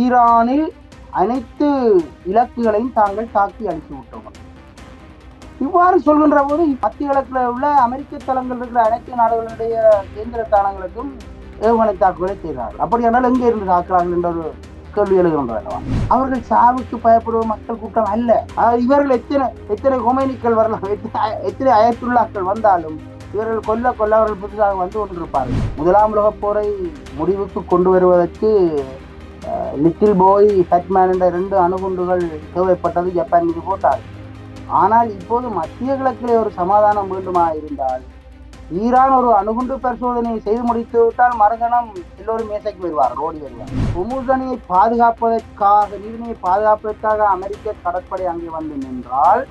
ஈரானில் அனைத்து இலக்குகளையும் தாங்கள் தாக்கி அழித்து விட்டோம். இவ்வாறு சொல்கின்ற போது மத்திய கிழக்கில் உள்ள அமெரிக்க தளங்கள் இருக்கிற அனைத்து நாடுகளுடைய கேந்திர தானங்களுக்கும் ஏவுகணை தாக்குதலை செய்தார்கள். அப்படியானால் எங்கே இருந்து தாக்குறார்கள் என்ற ஒரு கேள்வி எழுகின்றன. அவர்கள் சாவுக்கு பயப்படுவ மக்கள் கூட்டம் அல்ல. இவர்கள் எத்தனை கொமைனிக்கள் வரலாம், எத்தனை அயத்துள்ளாக்கள் வந்தாலும் இவர்கள் கொல்ல அவர்கள் புதிதாக வந்து கொண்டிருப்பார்கள். முதலாம் உலகப் போரை முடிவுக்கு கொண்டு வருவதற்கு லிட்டில் பாய் ஃபேட்மேன் என்ற 2 அணுகுண்டுகள் தேவைப்பட்டது ஜப்பான் மீது போட்டார்கள். ஆனால் இப்போது மத்திய கிழக்கிலே ஒரு சமாதானம் வேண்டுமா இருந்தால் ஈரான் ஒரு அணுகுண்டு பரிசோதனையை செய்து முடித்து விட்டால் மறுகணம் எல்லோரும் மேசைக்கு வருவார்கள், ஓடி வருவார். ஹொர்முஸ் பாதுகாப்பதற்காக, நீரிணையை பாதுகாப்பதற்காக அமெரிக்க கடற்படை அங்கே வந்து நின்றால்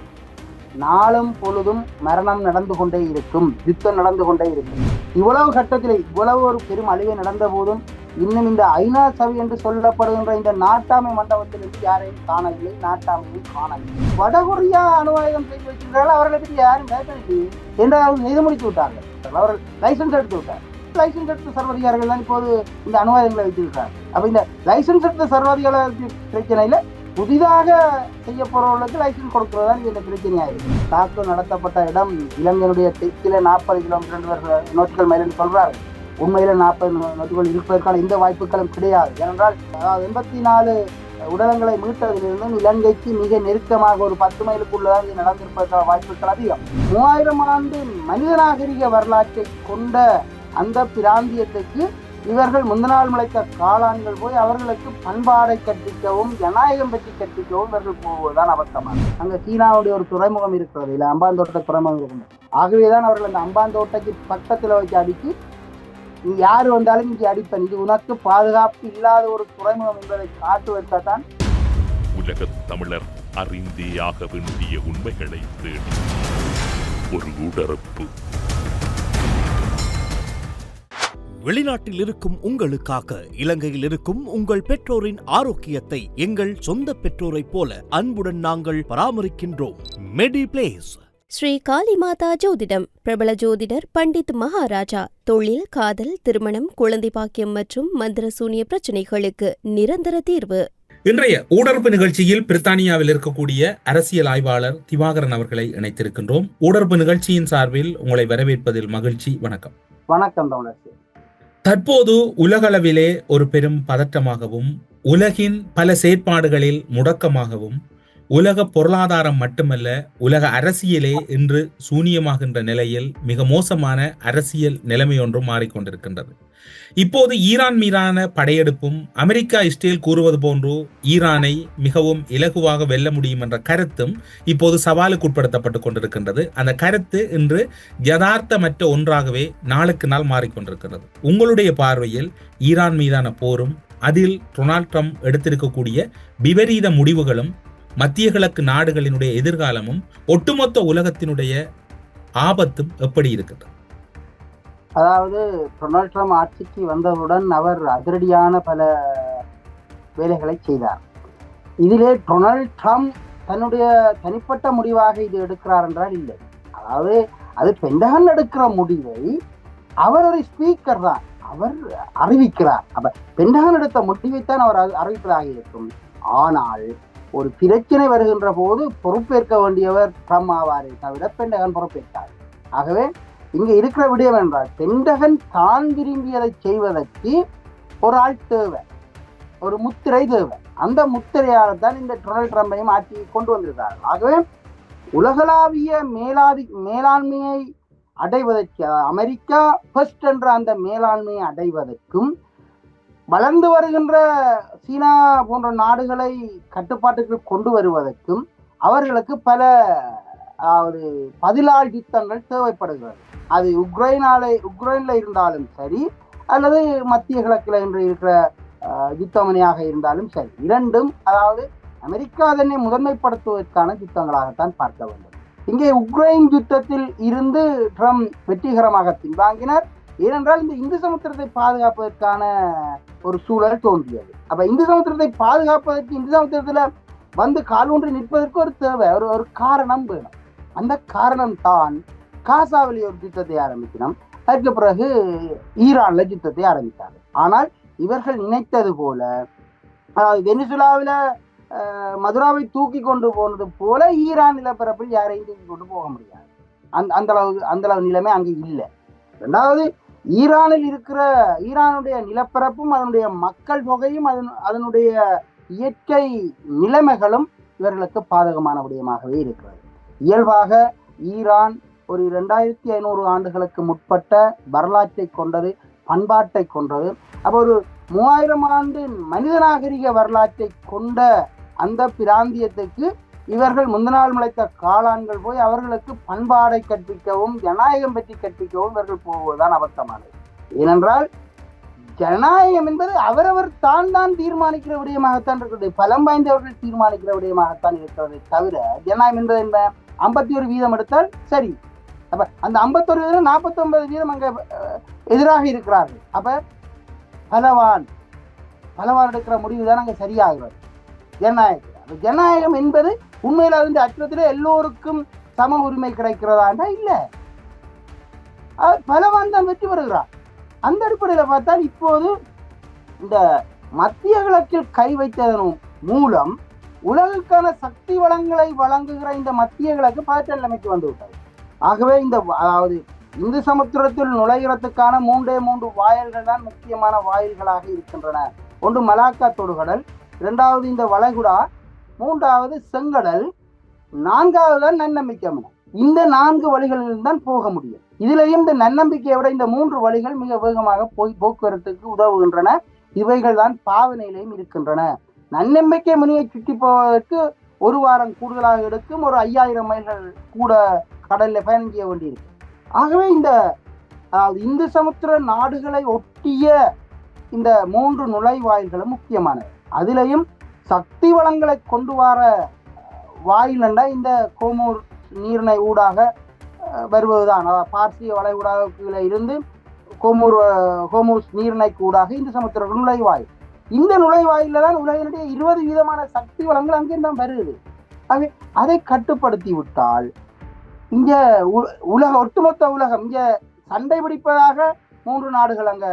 நாளும் பொழுதும் மரணம் நடந்து கொண்டே இருக்கும், யுத்தம் நடந்து கொண்டே இருக்கும். இவ்வளவு கட்டத்தில் இவ்வளவு ஒரு பெரும் அழிவை நடந்த போதும் இன்னும் இந்த ஐநா சபை என்று சொல்லப்படுகின்ற இந்த நாட்டாமை மண்டபத்திலிருந்து யாரையும் காணவில்லை, நாட்டாமையும் காணவில்லை. வடகொரியா அணு ஆயுதம் செய்து வைக்கின்றார்கள், அவர்களை பற்றி யாரும் கேட்கவில்லை என்று அவர்கள் செய்து முடித்து விட்டார்கள். அவர்கள் லைசன்ஸ் எடுத்து விட்டார். லைசன்ஸ் எடுத்த சர்வதிகாரிகள் தான் இப்போது இந்த அணு ஆயுதங்களை வைத்திருக்கிறார். அப்ப இந்த லைசன்ஸ் எடுத்த சர்வதிகார பிரச்சனையில புதிதாக செய்ய போறவர்களுக்கு லைசன்ஸ் கொடுக்கிறதா இந்த பிரச்சனையாயிருக்கு. தாக்குதல் நடத்தப்பட்ட இடம் இலங்கையினுடைய தெற்கில 40 கிலோமீட்டர் நோட்டுகள் மேலே சொல்றார்கள். உண்மையில 40 நோட்டுகள் இருப்பதற்கான எந்த வாய்ப்புகளும் கிடையாது. ஏனென்றால் 84 உடலங்களை மீட்டதிலிருந்தும் இலங்கைக்கு மிக நெருக்கமாக ஒரு 10 மைலுக்குள்ளதான் இது நடந்திருப்பதற்கான வாய்ப்புகள் அதிகம். 3000 ஆண்டு மனித நாகரிக வரலாற்றை கொண்ட அந்த பிராந்தியத்துக்கு இவர்கள் முந்தநாள் முளைத்த காளான்கள் போய் அவர்களுக்கு பண்பாடை கற்பிக்கவும் ஜனநாயகம் பற்றி கற்பிக்கவும் இவர்கள் போவதுதான் அவசரமாக. அங்க சீனாவுடைய ஒரு துறைமுகம் இருக்கிறது, இல்லை அம்பாந்தோட்ட துறைமுகம் இருக்கிறது. ஆகவேதான் அவர்கள் அந்த அம்பாந்தோட்டைக்கு பக்கத்தில் வச்சு அடித்து நீ யாரு வந்தாலும் இங்கே அடிப்பேன், இது உனக்கு பாதுகாப்பு இல்லாத ஒரு துறைமுகம் என்பதை காட்டுவதற்காகத்தான். உலக தமிழர் அறிந்தே ஆக வேண்டிய உண்மைகளை தேடி ஒரு உடறப்பு. வெளிநாட்டில் இருக்கும் உங்களுக்காக இலங்கையில் இருக்கும் உங்கள் பெற்றோரின் ஆரோக்கியத்தை எங்கள் சொந்த பெற்றோரை போல அன்புடன் நாங்கள் பராமரிக்கின்றோம். மெடிப்ளேஸ். ஸ்ரீ காளிமாதா ஜோதிடம். பிரபல ஜோதிடர் பண்டித் மகாராஜா. தொழில், காதல், திருமணம், குழந்தை பாக்கியம் மற்றும் மந்திர சூனிய பிரச்சனைகளுக்கு நிரந்தர தீர்வு. இன்றைய ஊடர்ப்பு நிகழ்ச்சியில் பிரித்தானியாவில் இருக்கக்கூடிய அரசியல் ஆய்வாளர் திவாகரன் அவர்களை இணைத்திருக்கின்றோம். ஊடர்ப்பு நிகழ்ச்சியின் சார்பில் உங்களை வரவேற்பதில் மகிழ்ச்சி. வணக்கம். வணக்கம். தற்போது உலகளவிலே ஒரு பெரும் பதற்றமாகவும் உலகின் பல செயற்பாடுகளில் முடக்கமாகவும் உலக பொருளாதாரம் மட்டுமல்ல உலக அரசியலே இன்று சூனியமாகின்ற நிலையில் மிக மோசமான அரசியல் நிலைமை ஒன்றும் மாறிக்கொண்டிருக்கின்றது. இப்போது ஈரான் மீதான படையெடுப்பும் அமெரிக்கா இஸ்ரேல் கூறுவது போன்று ஈரானை மிகவும் இலகுவாக வெல்ல முடியும் என்ற கருத்தும் இப்போது சவாலுக்கு உட்படுத்தப்பட்டுக் கொண்டிருக்கின்றது. அந்த கருத்து இன்று யதார்த்தமற்ற ஒன்றாகவே நாளுக்கு நாள் மாறிக்கொண்டிருக்கிறது. உங்களுடைய பார்வையில் ஈரான் மீதான போரும் அதில் டொனால்ட் ட்ரம்ப் எடுத்திருக்கக்கூடிய விபரீத முடிவுகளும் மத்திய கிழக்கு நாடுகளினுடைய எதிர்காலமும் ஒட்டுமொத்த உலகத்தினுடைய ஆபத்தும் எப்படி இருக்கிறது? அதாவது டொனால்ட் ட்ரம்ப் ஆட்சிக்கு வந்தவுடன் அவர் அதிரடியான பல வேலைகளை செய்தார். இதிலே டொனால்ட் ட்ரம்ப் தன்னுடைய தனிப்பட்ட முடிவாக இது எடுக்கிறார் என்றால் இல்லை. அதாவது அது பென்டகன் எடுக்கிற முடிவை அவர் ஒரு ஸ்பீக்கர் தான், அவர் அறிவிக்கிறார். அப்ப பென்டகன் எடுத்த முடிவைத்தான் அவர் அறிவிப்பதாக இருக்கும். ஆனால் ஒரு பிரச்சனை வருகின்ற போது பொறுப்பேற்க வேண்டியவர் ட்ரம்ப் ஆவாரே தவிர பென்டகன் பொறுப்பேற்கார். ஆகவே இங்க இருக்கிற விடயம் என்றால் பென்டகன் தான் விரும்பியதை செய்வதற்கு ஒரு ஆள் தேவை, ஒரு முத்திரை தேவை. அந்த முத்திரையாகத்தான் இந்த டொனால்ட் ட்ரம்பையும் ஆட்சியை கொண்டு வந்திருக்கிறார்கள். ஆகவே உலகளாவிய மேலாண்மையை அடைவதற்கு, அமெரிக்கா ஃபர்ஸ்ட் என்ற அந்த மேலாண்மையை அடைவதற்கும் வளர்ந்து வருகின்ற சீனா போன்ற நாடுகளை கட்டுப்பாட்டுக்கு கொண்டு வருவதற்கும் அவர்களுக்கு பல பதிலாள் யுத்தங்கள் தேவைப்படுகிறது. அது உக்ரைன்ல இருந்தாலும் சரி, அல்லது மத்திய கிழக்கில் என்று இருக்கிற யுத்தமணியாக இருந்தாலும் சரி, இரண்டும் அதாவது அமெரிக்கா அதனை முதன்மைப்படுத்துவதற்கான யுத்தங்களாகத்தான் பார்க்க வேண்டும். இங்கே உக்ரைன் யுத்தத்தில் இருந்து ட்ரம்ப் வெற்றிகரமாக பின்வாங்கினார். ஏனென்றால் இந்த இந்து சமுத்திரத்தை பாதுகாப்பதற்கான ஒரு சூழல் தோன்றியது. அப்ப இந்து சமுத்திரத்தை பாதுகாப்பதற்கு, இந்து சமுத்திரத்துல வந்து காலூன்றி நிற்பதற்கு ஒரு தேவை, ஒரு காரணம் வேணும். அந்த காரணம் தான் காசாவில் ஒரு யுத்தத்தை ஆரம்பிக்கணும், அதுக்கு பிறகு ஈரான்ல யுத்தத்தை ஆரம்பித்தார்கள். ஆனால் இவர்கள் நினைத்தது போல அதாவது வெனிசுலாவில மதுராவை தூக்கி கொண்டு போனது போல ஈரான் நிலப்பரப்பில் யாரையும் தூக்கி கொண்டு போக முடியாது. அந்த அளவு நிலைமை அங்கே இல்லை. ரெண்டாவது, ஈரானில் இருக்கிற ஈரானுடைய நிலப்பரப்பும் அதனுடைய மக்கள் தொகையும் அதனுடைய இயற்கை நிலைமைகளும் இவர்களுக்கு பாதகமான விடயமாகவே இருக்கிறது. இயல்பாக ஈரான் ஒரு 2500 ஆண்டுகளுக்கு முற்பட்ட வரலாற்றை கொண்டது, பண்பாட்டை கொண்டது. அப்போ ஒரு 3000 ஆண்டு மனித நாகரிக வரலாற்றை கொண்ட அந்த பிராந்தியத்துக்கு இவர்கள் முந்தநாள் முளைத்த காளான்கள் போய் அவர்களுக்கு பண்பாடை கற்பிக்கவும் ஜனநாயகம் பற்றி கற்பிக்கவும் இவர்கள் போவதுதான் அபத்தமானது. ஏனென்றால் ஜனநாயகம் என்பது அவரவர் தான் தீர்மானிக்கிற விடயமாகத்தான் இருக்கிறது, பலம் வாய்ந்தவர்கள் தீர்மானிக்கிற விடயமாகத்தான் இருக்கிறது. தவிர ஜனநாயகம் என்பது என்ன, 51% எடுத்தால் சரி, அப்ப அந்த 51% 49% அங்க எதிராக இருக்கிறார்கள். அப்ப பலவான் எடுக்கிற முடிவுதான் அங்க சரியாகிறது ஜனநாயகம். ஜனநாயகம் என்பது உண்மையில் அதன் அர்த்தத்திலே எல்லோருக்கும் சம உரிமை கிடைக்கிறதாண்டா இல்ல, பலவான் தான் வெற்றி பெறுகிறார். அந்த அடிப்படையில் பார்த்தால் இப்போது இந்த மத்திய கிழக்கில் கை வைத்ததன் மூலம் உலகுக்கான சக்தி வளங்களை வழங்குகிற இந்த மத்திய கிழக்கு பதற்ற நிலைமைக்கு வந்து விட்டது. ஆகவே அதாவது இந்து சமுத்திரத்தில் நுழைகிறதுக்கான 3 வாயில்கள் தான் முக்கியமான வாயில்களாக இருக்கின்றன. ஒன்று மலாக்கா தொடுகடல், 2வது இந்த வளைகுடா, 3வது செங்கடல், 4வது தான் நன்னம்பிக்கை. இந்த 4 வழிகளில் தான் போக முடியும். இதிலையும் இந்த நன்னம்பிக்கையை விட இந்த 3 வழிகள் மிக வேகமாக போக்குவரத்துக்கு உதவுகின்றன. இவைகள் தான் பாவனையிலையும் இருக்கின்றன. நன்னம்பிக்கை முனியை சுற்றி போவதற்கு 1 வாரம் கூடுதலாக எடுக்கும், ஒரு 5000 மைல்கள் கூட கடல்ல பயணம் செய்ய வேண்டியிருக்கு. ஆகவே இந்த இந்து சமுத்திர நாடுகளை ஒட்டிய இந்த 3 நுழைவாயில்களும் முக்கியமானது. அதிலையும் சக்தி வளங்களை கொண்டு வர வாயில் இந்த கோமூர் நீர்ணை ஊடாக வருவதுதான். பார்சிய வளைகுடாவில் இருந்து கோமூர் நீர்ணைக்கு ஊடாக இந்து சமுத்திர நுழைவாயில். இந்த நுழைவாயில தான் உலகினுடைய 20% சக்தி வளங்கள் அங்கே தான் வருது. ஆகவே அதை கட்டுப்படுத்தி விட்டால் இங்க ஒட்டுமொத்த உலகம் இங்க சண்டை பிடிப்பதாக 3 நாடுகள் அங்க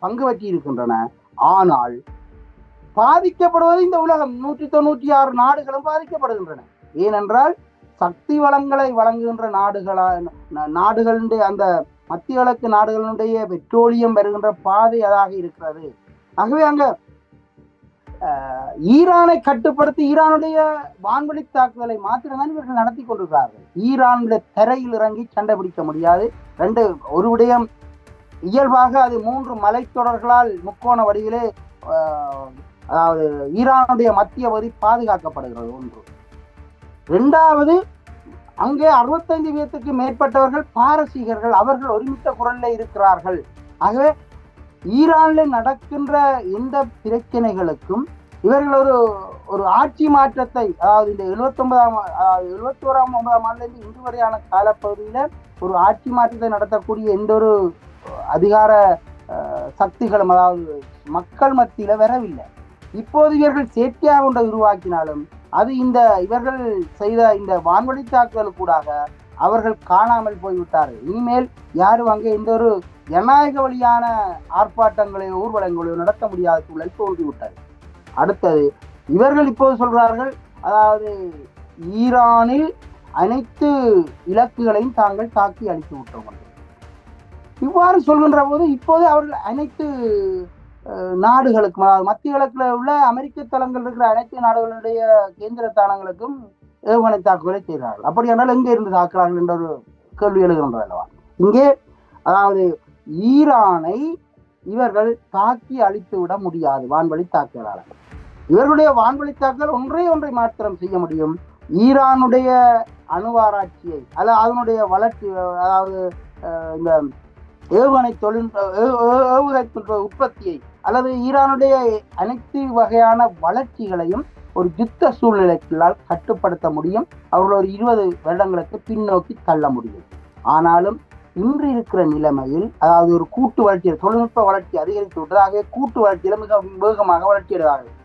பங்கு பற்றி இருக்கின்றன. ஆனால் பாதிக்கப்படுவது இந்த உலகம் 196 நாடுகளும் பாதிக்கப்படுகின்றன. ஏனென்றால் சக்தி வளங்களை வழங்குகின்ற நாடுகளுடைய அந்த மத்திய கிழக்கு நாடுகளுடைய பெட்ரோலியம் வருகின்ற பாதை அதாக இருக்கிறது. ஆகவே அங்க ஈரானை கட்டுப்படுத்தி ஈரானுடைய வான்வெளி தாக்குதலை மாத்திரம்தான் இவர்கள் நடத்தி கொண்டிருக்கிறார்கள். ஈரானுடைய தரையில் இறங்கி சண்டை பிடிக்க முடியாது. ஒரு விடயம், இயல்பாக அது 3 மலைத்தொடர்களால் முக்கோண வடிவிலே அதாவது ஈரானுடைய மத்திய பகுதி பாதுகாக்கப்படுகிறது. 1. 2வது, அங்கே 65% மேற்பட்டவர்கள் பாரசீகர்கள், அவர்கள் ஒருமித்த குரல்ல இருக்கிறார்கள். ஆகவே ஈரானில் நடக்கின்ற எந்த பிரச்சனைகளுக்கும் இவர்கள் ஒரு ஆட்சி மாற்றத்தை, அதாவது இந்த 71ஆம் ஆண்டிலிருந்து இன்று வரையான காலப்பகுதியில ஒரு ஆட்சி மாற்றத்தை நடத்தக்கூடிய எந்த ஒரு அதிகார சக்திகளும் அதாவது மக்கள் மத்தியில வரவில்லை. இப்போது இவர்கள் செயற்கையாக ஒன்றை உருவாக்கினாலும் அது இவர்கள் செய்த இந்த வான்வழி தாக்குதலுக்கூடாக அவர்கள் காணாமல் போய்விட்டார்கள். இனிமேல் யாரும் அங்கே எந்த ஒரு ஜனநாயக வழியான ஆர்ப்பாட்டங்களையோ ஊர்வலங்களையோ நடத்த முடியாத சூழல் தோன்றிவிட்டது. அடுத்தது, இவர்கள் இப்போது சொல்றார்கள், அதாவது ஈரானில் அனைத்து இலக்குகளையும் தாங்கள் தாக்கி அழித்து விட்டோம். இவ்வாறு சொல்கின்ற போது இப்போது அவர்கள் அனைத்து நாடுகளுக்கும், அதாவது மத்திய கிழக்குல உள்ள அமெரிக்க தளங்கள் இருக்கிற அனைத்து நாடுகளுடைய கேந்திர தானங்களுக்கும் ஏவுகணை தாக்குதலை செய்கிறார்கள். அப்படி என்றால் எங்கே இருந்து தாக்குறார்கள் என்ற ஒரு கேள்வி எழுகின்றது அல்லவா? இங்கே அதாவது ஈரானை இவர்கள் தாக்கி அழித்து விட முடியாது வான்வழி தாக்குதலாளர்கள். இவர்களுடைய வான்வழி தாக்குதல் ஒன்றை மாத்திரம் செய்ய முடியும், ஈரானுடைய அணுவாராய்ச்சியை அல்ல அதனுடைய வளர்ச்சி, அதாவது இந்த ஏவுகணை உற்பத்தியை அல்லது ஈரானுடைய அனைத்து வகையான வளர்ச்சிகளையும் ஒரு யுத்த சூழ்நிலைகளால் கட்டுப்படுத்த முடியும். அவர்கள் ஒரு 20 வருடங்களுக்கு பின்னோக்கி தள்ள முடியும். ஆனாலும் இன்று இருக்கிற நிலைமையில், அதாவது ஒரு கூட்டு வளர்ச்சி, தொழில்நுட்ப வளர்ச்சி அதிகரித்து விட்டது. ஆகவே கூட்டு வளர்ச்சியில மிக வேகமாக வளர்ச்சி அடைவார்கள்.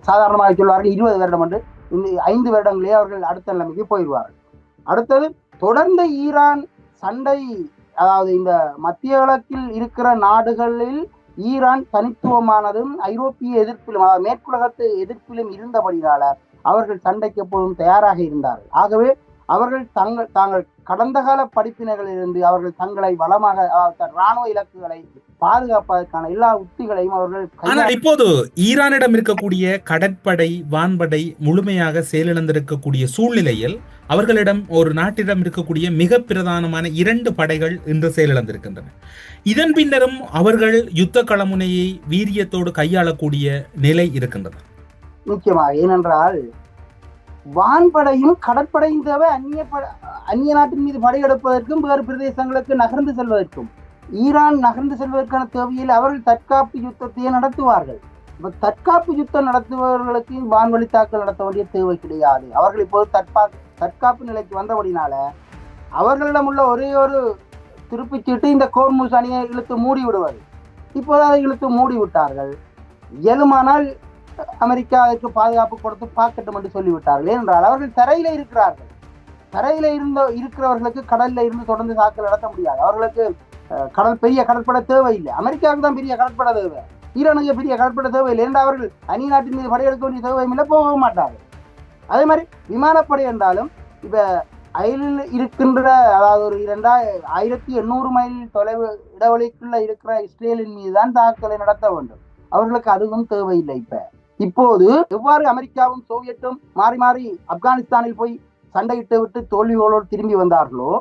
சாதாரணமாக சொல்வார்கள் 20 வருடம் என்று, இந்த 5 வருடங்களே அவர்கள் அடுத்த நிலைமைக்கு போயிடுவார்கள். அடுத்தது, தொடர்ந்து ஈரான் சண்டை, அதாவது இந்த மத்திய கிழக்கில் இருக்கிற நாடுகளில் ஈரான் தனித்துவமானதும் ஐரோப்பிய எதிர்ப்பிலும் மேற்குலகத்து எதிர்ப்பிலும் இருந்தபடினால அவர்கள் சண்டைக்கு எப்போதும் தயாராக இருந்தார்கள். ஆகவே அவர்கள் தாங்கள் கடந்த கால படிப்பினைகளிலிருந்து அவர்கள் தங்களை வளமாக இராணுவ இலக்குகளை பாதுகாப்பதற்கான எல்லா உத்திகளையும் அவர்கள். ஆனால் இப்போது ஈரானிடம் இருக்கக்கூடிய கடற்படை வான்படை முழுமையாக செயலிழந்திருக்கக்கூடிய சூழ்நிலையில் அவர்களிடம் ஒரு நாட்டிடம் இருக்கக்கூடிய மிக பிரதானமான 2 படைகள் இன்று செயலிழந்திருக்கின்றன. இதன் பின்னரும் அவர்கள் யுத்த களமுனையை வீரியத்தோடு கையாளக்கூடிய நிலை இருக்கின்றது. நிச்சயமாக. ஏனென்றால் வான்படையும் கடற்படையும் தேவை அந்நிய நாட்டின் மீது படையெடுப்பதற்கும் வேறு பிரதேசங்களுக்கு நகர்ந்து செல்வதற்கும். ஈரான் நகர்ந்து செல்வதற்கான தேவையில் அவர்கள் தற்காப்பு யுத்தத்தையே நடத்துவார்கள். தற்காப்பு யுத்தம் நடத்துபவர்களுக்கு வான்வழி தாக்கல் நடத்த வேண்டிய தேவை கிடையாது. அவர்கள் இப்போது தற்காப்பு நிலைக்கு வந்தபடினால அவர்களிடம் உள்ள ஒரே ஒரு திருப்பிச்சீட்டு இந்த கோர்முஸ் அணியை இழுத்து மூடி விடுவது. இப்போது அதை இழுத்து மூடி விட்டார்கள். இயலுமானால் அமெரிக்கா அதற்கு பாதுகாப்பு கொடுத்து பார்க்கட்டும் என்று சொல்லிவிட்டார்கள். ஏனென்றால் அவர்கள் தரையில இருக்கிறார்கள். தரையில இருக்கிறவர்களுக்கு கடல்ல இருந்து தொடர்ந்து தாக்கல் நடத்த முடியாது. அவர்களுக்கு பெரிய கடற்படை தேவையில்லை. அமெரிக்காவுக்கு தான் பெரிய கடற்படை தேவை, ஈரானுக்கு பெரிய கடற்படை தேவையில்லை. ஏனென்றால் அவர்கள் அந்நிய நாட்டின் மீது படையெடுக்க வேண்டிய தேவையும் இல்லை, போக மாட்டார்கள். அதே மாதிரி விமானப்படை என்றாலும் இப்ப அயலில் இருக்கின்ற, அதாவது ஒரு 2800 மைல் தொலைவு இடைவெளிக்குள்ள இருக்கிற இஸ்ரேலின் மீதுதான் தாக்குதலை நடத்த வேண்டும். அவர்களுக்கு அதுவும் தேவையில்லை. இப்போது எவ்வாறு அமெரிக்காவும் சோவியத்தும் மாறி மாறி ஆப்கானிஸ்தானில் போய் சண்டையிட்டு விட்டு தோல்விகளோடு திரும்பி வந்தார்களோ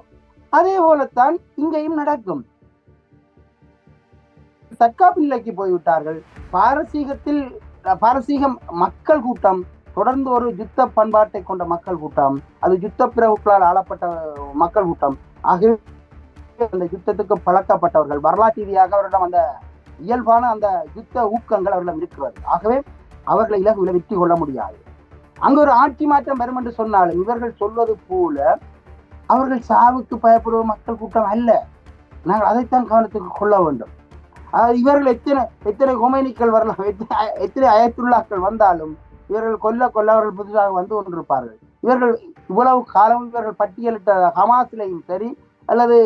அதே போலத்தான் இங்கேயும் நடக்கும். தற்காப்பு நிலைக்கு போய்விட்டார்கள். பாரசீக மக்கள் கூட்டம் தொடர்ந்து ஒரு யுத்த பண்பாட்டை கொண்ட மக்கள் கூட்டம், அது யுத்த பிரபுக்களால் ஆளப்பட்ட மக்கள் கூட்டம். ஆகவே அந்த யுத்தத்துக்கு பழக்கப்பட்டவர்கள், வரலாற்று ரீதியாக அவரிடம் அந்த இயல்பான அந்த யுத்த ஊக்கங்கள் அவர்களிடம் இருக்கிறது. ஆகவே அவர்களை இலகுவில் வெற்றி கொள்ள முடியாது. அங்கு ஒரு ஆட்சி மாற்றம் வரும் என்று சொன்னாலும் இவர்கள் சொல்வது போல அவர்கள் சாவுக்கு பயப்படுவ மக்கள் கூட்டம் அல்ல. நாங்கள் அதைத்தான் கவனத்துக்கு கொள்ள வேண்டும். இவர்கள் எத்தனை கொமைனிக்கள் வரலாம், எத்தனை அயத்துள்ளாக்கள் வந்தாலும் இவர்கள் கொல்ல அவர்கள் புதுசாக வந்து கொண்டிருப்பார்கள். இவர்கள் இவ்வளவு காலம் இவர்கள் பட்டியலிட்ட ஹமாஸ்லையும் சரி அல்லது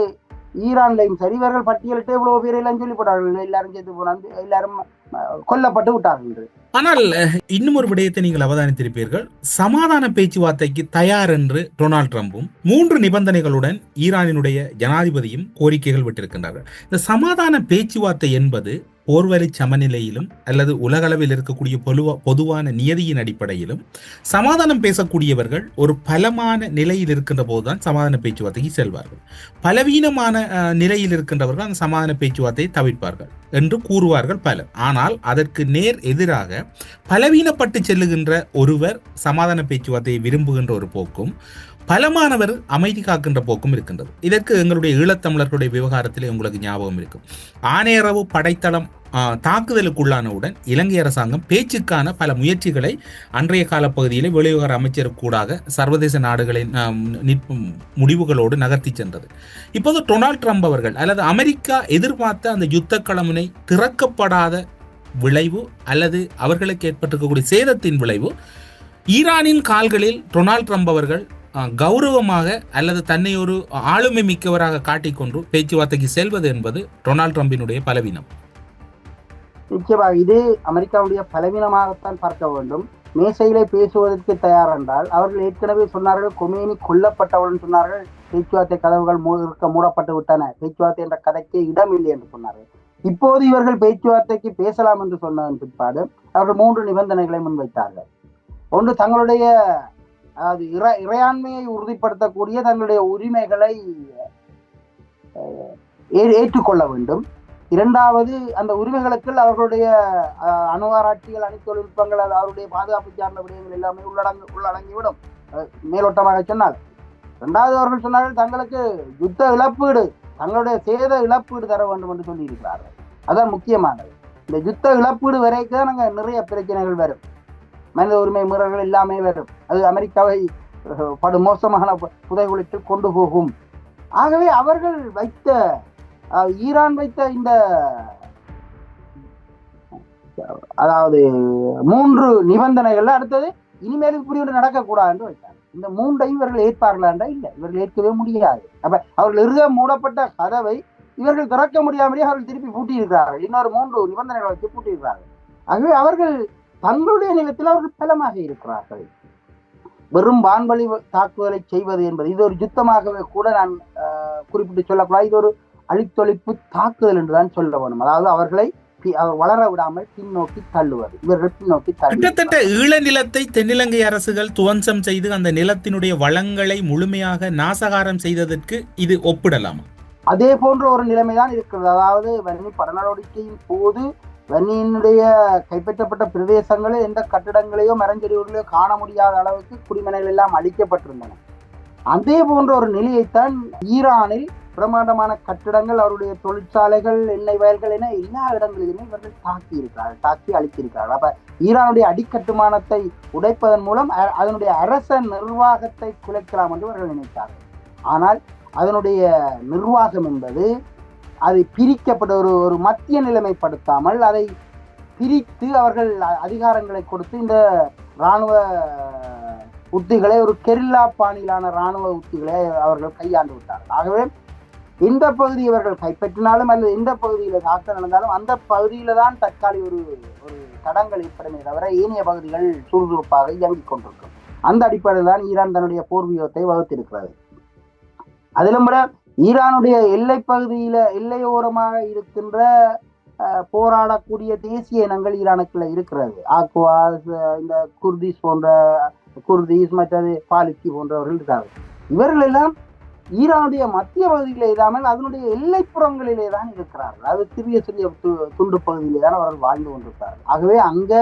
ஈரான்லையும் சரி இவர்கள் பட்டியலிட்டு இவ்வளவு பேர் எல்லாம் சொல்லி போட்டார்கள். எல்லாரும் சேர்த்து போனாங்க, எல்லாரும் கொல்லப்பட்டு விட்டார்கள். ஆனால் இன்னும் ஒரு விடயத்தை நீங்கள் அவதானித்திருப்பீர்கள். சமாதான பேச்சுவார்த்தைக்கு தயார் என்று டொனால்ட் ட்ரம்பும் 3 நிபந்தனைகளுடன் ஈரானினுடைய ஜனாதிபதியும் கோரிக்கைகள் விட்டிருக்கின்றார்கள். இந்த சமாதான பேச்சுவார்த்தை என்பது போர்வழி சமநிலையிலும் அல்லது உலகளவில் இருக்கக்கூடிய பொதுவான நியதியின் அடிப்படையிலும் சமாதானம் பேசக்கூடியவர்கள் ஒரு பலமான நிலையில் இருக்கின்ற போதுதான் சமாதான பேச்சுவார்த்தைக்கு செல்வார்கள். பலவீனமான நிலையில் இருக்கின்றவர்கள் அந்த சமாதான பேச்சுவார்த்தையை தவிர்ப்பார்கள் என்று கூறுவார்கள் பலர். ஆனால் அதற்கு நேர் எதிராக பலவீனப்பட்டு செல்லுகின்ற ஒருவர் சமாதான பேச்சுவார்த்தையை விரும்புகின்ற ஒரு போக்கும், பலமானவர் அமைதி காக்கின்ற போக்கும் இருக்கின்றது. இதற்கு எங்களுடைய ஈழத்தமிழர்களுடைய விவகாரத்தில் உங்களுக்கு ஞாபகம் இருக்கும். ஆனையரவு படைத்தளம் தாக்குதலுக்குள்ளானவுடன் இலங்கை அரசாங்கம் பேச்சுக்கான பல முயற்சிகளை அன்றைய காலப்பகுதியில் வெளிவிவகார அமைச்சருக்கூடாக சர்வதேச நாடுகளின் முடிவுகளோடு நகர்த்தி சென்றது. இப்போது டொனால்ட் ட்ரம்ப் அவர்கள் அல்லது அமெரிக்கா எதிர்பார்த்த அந்த யுத்த களமுனை திறக்கப்படாத விளைவு அல்லது அவர்களுக்கு ஏற்பட்டிருக்கக்கூடிய சேதத்தின் விளைவு ஈரானின் கால்களில் டொனால்ட் ட்ரம்ப் அவர்கள் கௌரவமாக அல்லது தன்னை ஒரு ஆளுமை மிக்கவராக காட்டிக்கொண்டு பேச்சுவார்த்தைக்கு செல்வது என்பது டொனால்ட் ட்ரம்பினுடைய பலவீனம். நிச்சயமாக இது அமெரிக்காவுடைய பலவீனமாகத்தான் பார்க்க வேண்டும். மேசையிலே பேசுவதற்கு தயார் என்றால் அவர்கள் ஏற்கனவே சொன்னார்கள், கொமேனி கொல்லப்பட்டவுடன் சொன்னார்கள் பேச்சுவார்த்தை கதவுகள் மூடப்பட்டு விட்டன, பேச்சுவார்த்தை என்ற கதைக்கே இடமில்லை என்று சொன்னார்கள். இப்போது இவர்கள் பேச்சுவார்த்தைக்கு பேசலாம் என்று சொன்னதன் பிற்பாடு அவர்கள் 3 நிபந்தனைகளை முன்வைத்தார்கள். ஒன்று, தங்களுடைய அதாவது இறையாண்மையை உறுதிப்படுத்தக்கூடிய தங்களுடைய உரிமைகளை ஏற்றுக்கொள்ள வேண்டும். 2வது, அந்த உரிமைகளுக்கு அவர்களுடைய அணுவாராட்சிகள், அணு தொழில்நுட்பங்கள், அவருடைய பாதுகாப்பு சார்ந்த விடயங்கள் எல்லாமே உள்ளடங்கிவிடும் மேலோட்டமாக சொன்னால். 2வது, அவர்கள் சொன்னார்கள் தங்களுக்கு யுத்த இழப்பீடு, தங்களுடைய சேத இழப்பீடு தர வேண்டும் என்று சொல்லி இருக்கிறார்கள். அதான் முக்கியமானது. இந்த யுத்த இழப்பீடு வரைக்கும் நாங்கள் நிறைய பிரச்சனைகள் வரும், மனித உரிமை மீறல்கள் எல்லாமே வரும். அது அமெரிக்காவை படு மோசமான புதைகுழிக்கு கொண்டு போகும். ஆகவே அவர்கள் ஈரான் வைத்த இந்த அதாவது 3 நிபந்தனைகள் அடுத்தது இனிமேலும் இப்படி ஒன்று நடக்கக்கூடாது என்று வைத்தார். இந்த 3ஐயும் இவர்கள் ஏற்பார்களா என்றால் இல்லை, இவர்கள் ஏற்கவே முடியாது. அப்ப அவர்கள் மூடப்பட்ட கதவை இவர்கள் திறக்க முடியாமலே அவர்கள் திருப்பி பூட்டியிருக்கிறார்கள். இன்னொரு 3 நிபந்தனைகளை வச்சு பூட்டியிருக்கிறார்கள். ஆகவே அவர்கள் தங்களுடைய நிலத்தில் அவர்கள் பலமாக இருக்கிறார்கள். வெறும் வான்வழி தாக்குதலை செய்வது என்பது இது ஒரு யுத்தமாகவே கூட நான் குறிப்பிட்டு சொல்லக்கூடாது. இது ஒரு அழித்தொழிப்பு தாக்குதல் என்றுதான் சொல்ல வேண்டும். அதாவது அவர்களை வளர விடாமல் பின்னோக்கி தள்ளுவது. இவர்கள் பின்னோக்கி கிட்டத்தட்ட ஈழ நிலத்தை தென்னிலங்கை அரசுகள் துவம்சம் செய்து அந்த நிலத்தினுடைய வளங்களை முழுமையாக நாசகாரம் செய்ததற்கு இது ஒப்பிடலாமா? அதே போன்ற ஒரு நிலைமைதான் இருக்கிறது. அதாவது வன்னி படநடவடிக்கையின் போது வன்னியினுடைய கைப்பற்றப்பட்ட பிரதேசங்களில் எந்த கட்டிடங்களையோ மரஞ்செடிகளையோ காண முடியாத அளவுக்கு குடிமனைகள் எல்லாம் அழிக்கப்பட்டிருந்தன. அதே போன்ற ஒரு நிலையைத்தான் ஈரானில் பிரமாண்டமான கட்டிடங்கள், அவருடைய தொழிற்சாலைகள், எண்ணெய் வயல்கள் என எல்லா இடங்களிலுமே இவர்கள் தாக்கி அழித்திருக்கிறார்கள். அப்ப ஈரானுடைய அடிக்கட்டுமானத்தை உடைப்பதன் மூலம் அதனுடைய அரச நிர்வாகத்தை குலைக்கலாம் என்று அவர்கள் நினைத்தார்கள். ஆனால் அதனுடைய நிர்வாகம் என்பது அதை பிரிக்கப்பட்ட ஒரு மத்திய நிலைமைப்படுத்தாமல் அதை பிரித்து அவர்கள் அதிகாரங்களை கொடுத்து இந்த இராணுவ உத்திகளை ஒரு கெரில்லா பாணியிலான இராணுவ உத்திகளை அவர்கள் கையாண்டு விட்டார்கள். ஆகவே எந்த பகுதி இவர்கள் கைப்பற்றினாலும் அல்லது எந்த பகுதியில் தாக்கல் நடந்தாலும் அந்த பகுதியில தான் தற்காலிக ஒரு தடங்கள் ஏற்படுமே தவிர ஏனைய பகுதிகள் சுறுசுறுப்பாக இயங்கிக் கொண்டிருக்கும். அந்த அடிப்படையில் தான் ஈரான் தன்னுடைய போர் வியூகத்தை வகுத்திருக்கிறது. அதிலும் விட ஈரானுடைய எல்லை பகுதியில எல்லையோரமாக இருக்கின்ற போராடக்கூடிய தேசிய இனங்கள் ஈரானுக்குள்ள இருக்கிறது. ஆக்வாஸ், இந்த குர்திஸ் போன்ற குர்திஸ், மற்றது பாலிச்சி போன்றவர்கள் இருக்கிறார்கள். இவர்கள் எல்லாம் ஈரானுடைய மத்திய பகுதியிலே இல்லாமல் அதனுடைய எல்லைப்புறங்களிலே தான் இருக்கிறார்கள். அது சிறிய சிறிய துண்டு பகுதியிலே தான் அவர்கள் வாழ்ந்து கொண்டிருக்கிறார்கள். ஆகவே அங்க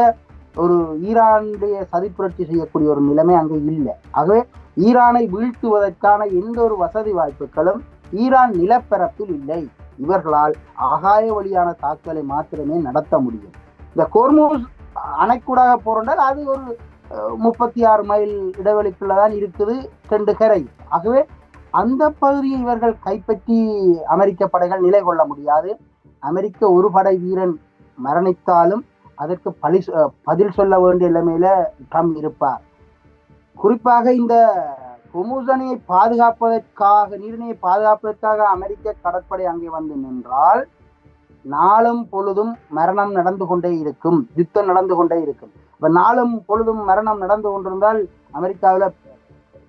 ஒரு ஈரானுடைய சதிப்புரட்சி செய்யக்கூடிய ஒரு நிலைமை அங்கே இல்லை. ஆகவே ஈரானை வீழ்த்துவதற்கான எந்த ஒரு வசதி வாய்ப்புகளும் ஈரான் நிலப்பரப்பில் இல்லை. இவர்களால் ஆகாய வழியான தாக்குதலை மாத்திரமே நடத்த முடியும். இந்த கோர்மூஸ் அணைக்கூடாக போறால் அது ஒரு 36 மைல் இடைவெளிக்குள்ளதான் இருக்குது, 2 கரை. ஆகவே அந்த பகுதியை இவர்கள் கைப்பற்றி அமெரிக்க படைகள் நிலை கொள்ள முடியாது. அமெரிக்க ஒரு படை வீரன் மரணித்தாலும் அதற்கு பதில் சொல்ல வேண்டிய நிலைமையில ட்ரம்ப் இருப்பார். குறிப்பாக இந்த ஹொர்முஸ் அணையை பாதுகாப்பதற்காக, நீரிணையை பாதுகாப்பதற்காக அமெரிக்க கடற்படை அங்கே வந்து நின்றால் நாளும் பொழுதும் மரணம் நடந்து கொண்டே இருக்கும், யுத்தம் நடந்து கொண்டே இருக்கும். இப்ப நாளும் பொழுதும் மரணம் நடந்து கொண்டிருந்தால் அமெரிக்காவில்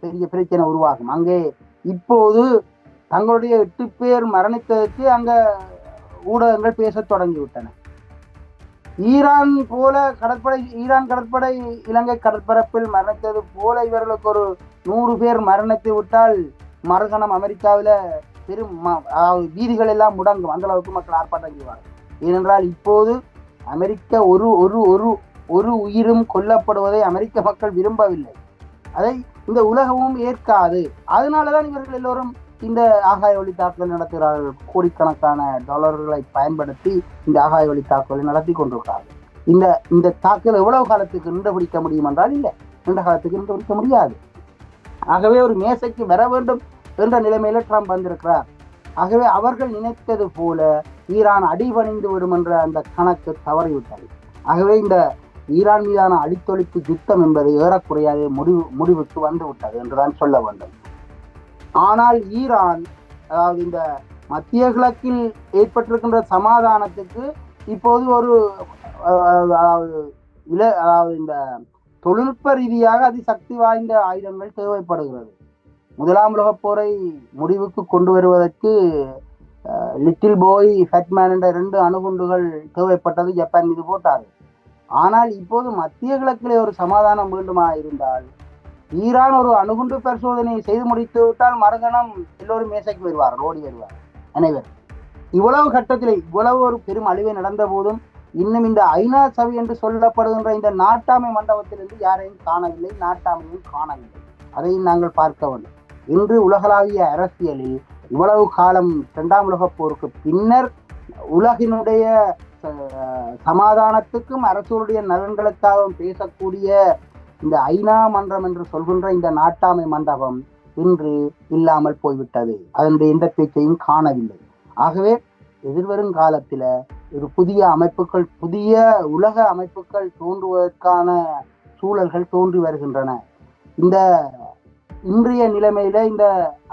பெரிய பிரச்சனை உருவாகும். அங்கே இப்போது தங்களுடைய 8 பேர் மரணித்ததற்கு அங்க ஊடகங்கள் பேச தொடங்கிவிட்டன. ஈரான் கடற்படை இலங்கை கடற்பரப்பில் மரணித்தது போல இவர்களுக்கு ஒரு 100 பேர் மரணித்து விட்டால் மறுகணம் அமெரிக்காவில பெரும் வீதிகள் எல்லாம் முடங்கும். அந்த அளவுக்கு மக்கள் ஆர்ப்பாட்டம் செய்வார்கள். ஏனென்றால் இப்போது அமெரிக்க ஒரு உயிரும் கொல்லப்படுவதை அமெரிக்க மக்கள் விரும்பவில்லை. அதை இந்த உலகமும் ஏற்காது. அதனாலதான் இவர்கள் எல்லோரும் இந்த ஆகாய வழி தாக்குதல் நடத்துகிறார்கள். கோடிக்கணக்கான டாலர்களை பயன்படுத்தி இந்த ஆகாய வழி தாக்குதலை நடத்தி கொண்டிருக்கிறார்கள். இந்த தாக்குதல் எவ்வளவு காலத்துக்கு நின்று பிடிக்க முடியும் என்றால் இல்லை, நீண்ட காலத்துக்கு நின்று பிடிக்க முடியாது. ஆகவே ஒரு மேசைக்கு வர வேண்டும் என்ற நிலைமையில ட்ரம்ப் வந்திருக்கிறார். ஆகவே அவர்கள் நினைத்தது போல ஈரான் அடிபணிந்து விடும் என்ற அந்த கணக்கு தவறிவிட்டது. ஆகவே இந்த ஈரான் மீதான அழித்தொழிப்பு யுத்தம் என்பது ஏறக்குறையாத முடிவுக்கு வந்து விட்டது என்றுதான் சொல்ல வேண்டும். ஆனால் ஈரான், அதாவது இந்த மத்திய கிழக்கில் ஏற்பட்டிருக்கின்ற சமாதானத்துக்கு இப்போது ஒரு இந்த தொழில்நுட்ப ரீதியாக அதிசக்தி வாய்ந்த ஆயுதங்கள் தேவைப்படுகிறது. முதலாம் உலகப் போரை முடிவுக்கு கொண்டு வருவதற்கு லிட்டில் போய், ஃபேட்மேன் என்ற 2 அணுகுண்டுகள் தேவைப்பட்டது. ஜப்பான் மீது போட்டார்கள். ஆனால் இப்போது மத்திய கிழக்கிலே ஒரு சமாதானம் வேண்டுமா இருந்தால் ஈரான் ஒரு அணுகுண்டு பரிசோதனையை செய்து முடித்து விட்டால் மறுகணம் எல்லோரும் மேசைக்கு வருவார், ஓடி வருவார் அனைவர். இவ்வளவு கட்டத்தில் இவ்வளவு ஒரு பெரும் அழிவை நடந்த போதும் இன்னும் இந்த ஐநா சபை என்று சொல்லப்படுகின்ற இந்த நாட்டாமை மண்டபத்திலிருந்து யாரையும் காணவில்லை, நாட்டாமையும் காணவில்லை. அதையும் நாங்கள் பார்க்க வேண்டும். இன்று உலகளாவிய அரசியலில் இவ்வளவு காலம் 2ஆம் உலகப் போருக்கு பின்னர் உலகினுடைய சமாதானத்துக்கும் அரசுடைய நலன்களுக்காகவும் பேசக்கூடிய இந்த ஐநா மன்றம் என்று சொல்கின்ற இந்த நாட்டாமை மண்டபம் இன்று இல்லாமல் போய்விட்டது. அதனுடைய எந்த பேச்சையும் காணவில்லை. ஆகவே எதிர்வரும் காலத்தில் ஒரு புதிய அமைப்புகள், புதிய உலக அமைப்புகள் தோன்றுவதற்கான சூழல்கள் தோன்றி வருகின்றன. இந்த இன்றைய நிலைமையில இந்த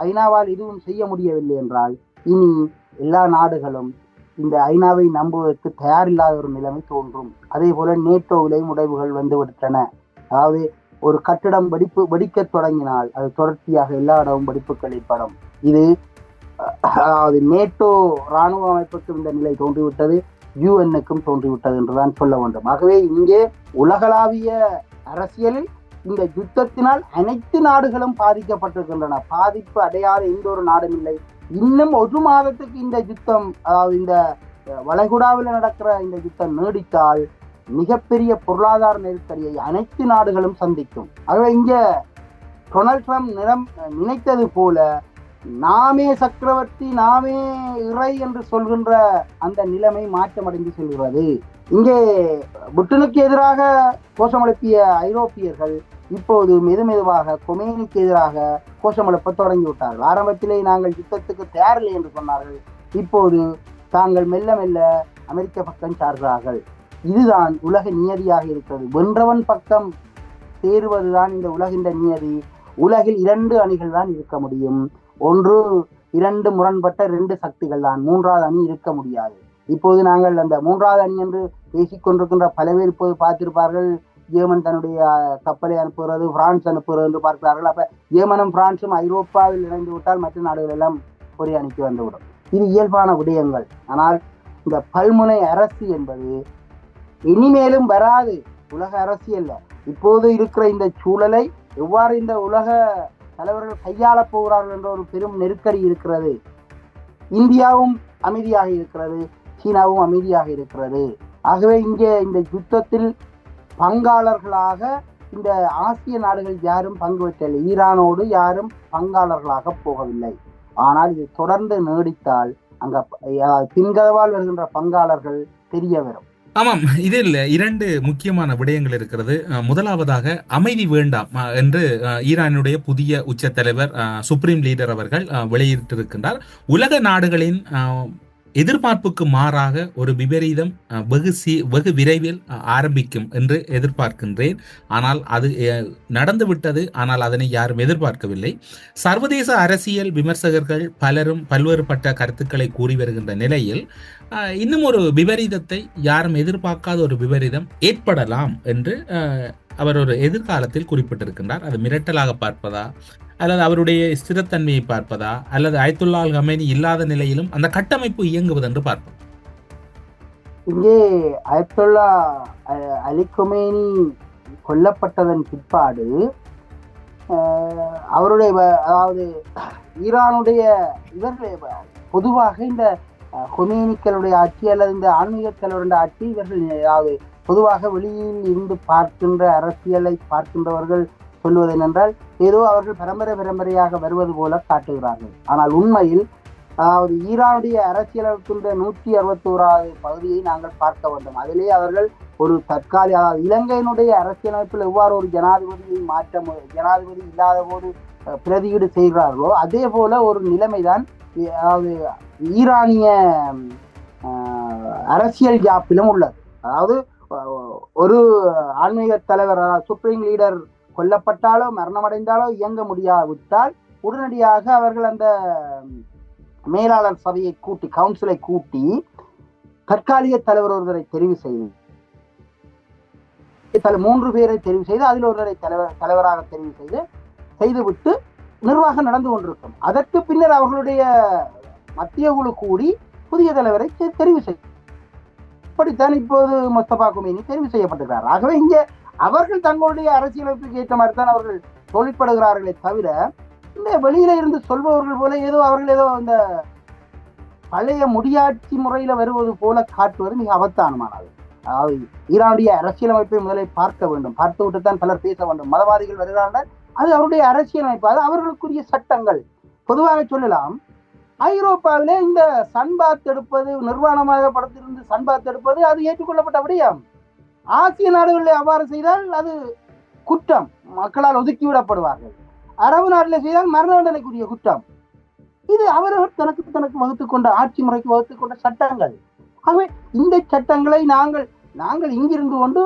ஐநாவால் எதுவும் செய்ய முடியவில்லை என்றால் இனி எல்லா நாடுகளும் இந்த ஐநாவை நம்புவதற்கு தயாரில்லாத ஒரு நிலைமை தோன்றும். அதே போல நேட்டோவிலேயும் உடைவுகள் வந்துவிட்டன. அதாவது ஒரு கட்டிடம் வெடிக்க தொடங்கினால் அது தொடர்ச்சியாக எல்லா இடமும் வெடிப்புகள் ஏற்படும். இது அதாவது நேட்டோ இராணுவ அமைப்புக்கும் இந்த நிலை தோன்றிவிட்டது, யுஎன்னுக்கும் தோன்றிவிட்டது என்றுதான் சொல்ல வேண்டும். ஆகவே இங்கே உலகளாவிய அரசியலில் இந்த யுத்தத்தினால் அனைத்து நாடுகளும் பாதிக்கப்பட்டிருக்கின்றன. பாதிப்பு அடையாத எந்த ஒரு நாடும் இல்லை. இன்னும் ஒரு மாதத்துக்கு இந்த யுத்தம், அதாவது இந்த வளைகுடாவில் நடக்கிற இந்த யுத்தம் நீடித்தால் மிகப்பெரிய பொருளாதார நெருக்கடியை அனைத்து நாடுகளும் சந்திக்கும். ஆகவே இங்க டொனால்ட் ட்ரம்ப் நினைத்தது போல நாமே சக்கரவர்த்தி நாமே இறை என்று சொல்கின்ற அந்த நிலைமை மாற்றமடைந்து செல்கிறது. இங்கே புட்டினுக்கு எதிராக கோஷம் எழுப்பிய ஐரோப்பியர்கள் இப்போது மெதுவாக கொமேனிக்கு எதிராக கோஷம் எழுப்ப தொடங்கிவிட்டார்கள். ஆரம்பத்திலே நாங்கள் யுத்தத்துக்கு தயாரில்லை என்று சொன்னார்கள். இப்போது தாங்கள் மெல்ல மெல்ல அமெரிக்க பக்கம் சார்கிறார்கள். இதுதான் உலக நியதியாக இருக்கிறது. வென்றவன் பக்கம் சேருவதுதான் இந்த உலகின் நியதி. உலகில் 2 அணிகள் தான் இருக்க முடியும். ஒன்று 2 முரண்பட்ட 2 சக்திகள் தான். 3வது அணி இருக்க முடியாது. இப்போது நாங்கள் அந்த 3வது அணி என்று பேசிக் கொண்டிருக்கின்ற பல பேர் இப்போது பார்த்திருப்பார்கள். ஜெர்மன் தன்னுடைய கப்பலை அனுப்புகிறது, பிரான்ஸ் அனுப்புகிறது என்று பார்க்கிறார்கள். அப்ப ஜெர்மனும் பிரான்ஸும் ஐரோப்பாவில் இணைந்து விட்டால் மற்ற நாடுகள் எல்லாம் ஒரே அணிக்கு வந்துவிடும். இது இயல்பான விடயங்கள். ஆனால் இந்த பல்முனை அரசு என்பது இனிமேலும் வராது. உலக அரசியல்ல இப்போது இருக்கிற இந்த சூழலை எவ்வாறு இந்த உலக தலைவர்கள் கையாளப் போகிறார்கள் என்ற ஒரு பெரும் நெருக்கடி இருக்கிறது. இந்தியாவும் அமைதியாக இருக்கிறது, சீனாவும் அமைதியாக இருக்கிறது. ஆகவே இங்கே இந்த யுத்தத்தில் பங்காளர்களாக இந்த ஆசிய நாடுகள் யாரும் பங்கு பெற்றவில்லை. ஈரானோடு யாரும் பங்காளர்களாக போகவில்லை. ஆனால் இது தொடர்ந்து நீடித்தால் அங்க பின்கதவால் வருகின்ற பங்காளர்கள் தெரிய வரும். ஆமாம், இதில் 2 முக்கியமான விடயங்கள் இருக்கிறது. முதலாவதாக அமைதி வேண்டாம் என்று ஈரானுடைய புதிய உச்ச தலைவர் சுப்ரீம் லீடர் அவர்கள் வெளியிட்டிருக்கின்றார். உலக நாடுகளின் எதிர்பார்ப்புக்கு மாறாக ஒரு விபரீதம் வெகு விரைவில் ஆரம்பிக்கும் என்று எதிர்பார்க்கின்றேன். ஆனால் அது நடந்துவிட்டது. ஆனால் அதனை யாரும் எதிர்பார்க்கவில்லை. சர்வதேச அரசியல் விமர்சகர்கள் பலரும் பல்வேறுபட்ட கருத்துக்களை கூறி வருகின்ற நிலையில் இன்னும் ஒரு விபரீதத்தை யாரும் எதிர்பார்க்காத ஒரு விபரீதம் ஏற்படலாம் என்று அவர் ஒரு எதிர்காலத்தில் குறிப்பிட்டிருக்கின்றார். அது மிரட்டலாக பார்ப்பதா அல்லது அவருடைய ஸ்திரத்தன்மையை பார்ப்பதா அல்லது அயத்துல்லா அல் கமேனி இல்லாத நிலையிலும் அந்த கட்டமைப்பு இயங்குவது என்று பார்ப்போம். இங்கே அயத்துல்லா அலி கொமேனி கொல்லப்பட்டதன் பிற்பாடு அவருடைய அதாவது ஈரானுடைய இவர்கள் பொதுவாக இந்த கொமேனிக்களுடைய ஆட்சி அல்லது இந்த ஆன்மீகத்தலைவருடைய ஆட்சி இவர்கள் அதாவது பொதுவாக வெளியில் இருந்து பார்க்கின்ற அரசியலை பார்க்கின்றவர்கள் சொல்வது என்னென்றால் ஏதோ அவர்கள் பரம்பரையாக வருவது போல காட்டுகிறார்கள். ஆனால் உண்மையில் அதாவது ஈரானுடைய அரசியலமைப்பின் 161வது பகுதியை நாங்கள் பார்க்க வேண்டும். அதிலே அவர்கள் ஒரு தற்காலிக அதாவது இலங்கையினுடைய அரசியலமைப்பில் எவ்வாறு ஒரு ஜனாதிபதியை ஜனாதிபதி இல்லாத போது பிரதியீடு செய்கிறார்களோ அதே போல ஒரு நிலைமைதான் அதாவது ஈரானிய அரசியல் ஜாப்பிலும் உள்ளது. அதாவது ஒரு ஆன்மீக தலைவர் சுப்ரீம் லீடர் கொல்லப்பட்டாலோ மரணமடைந்தாலோ இயங்க முடியாவிட்டால் உடனடியாக அவர்கள் அந்த மேலாளர் சபையை கூட்டி கவுன்சிலை கூட்டி தற்காலிக தலைவர் ஒருவரை தெரிவு செய்து 3 பேரை தெரிவு செய்து அதில் ஒருவரை தலைவராக தெரிவு செய்துவிட்டு நிர்வாகம் நடந்து கொண்டிருக்கும். அதற்கு பின்னர் அவர்களுடைய மத்திய குழு கூடி புதிய தலைவரை தெரிவு செய்யும். இப்படித்தான் இப்போது முஸ்தபா கொமேனி தெரிவு செய்யப்பட்டிருக்கிறார். ஆகவே இங்கே அவர்கள் தங்களுடைய அரசியலமைப்புக்கு ஏற்ற மாதிரி தான் அவர்கள் தொழிற்படுகிறார்களே தவிர இந்த வெளியில இருந்து சொல்பவர்கள் போல ஏதோ அவர்கள் ஏதோ இந்த பழைய முடியாட்சி முறையில வருவது போல காட்டுவது மிக அபத்தானமானது. அதாவது ஈரானுடைய அரசியலமைப்பை முதலில் பார்க்க வேண்டும். பார்த்து விட்டுத்தான் பலர் பேச வேண்டும். மதவாதிகள் வருகிறார்கள், அது அவருடைய அரசியலமைப்பு, அது அவர்களுக்குரிய சட்டங்கள். பொதுவாக சொல்லலாம், ஐரோப்பாவிலே இந்த சன்பாத் எடுப்பது நிர்வாணமாக படத்திலிருந்து சன்பாத் எடுப்பது அது ஏற்றுக்கொள்ளப்பட்ட விடயம். ஆசிய நாடுகளில் அவ்வாறு செய்தால் அது குற்றம், மக்களால் ஒதுக்கிவிடப்படுவார்கள். அரபு நாட்டில் செய்தால் மரண தண்டனைக்குரிய குற்றம். இது அவர்கள் தனக்கு வகுத்துக் கொண்ட ஆட்சி முறைக்கு வகுத்துக் கொண்ட சட்டங்கள். ஆகவே இந்த சட்டங்களை நாங்கள் இங்கிருந்து கொண்டு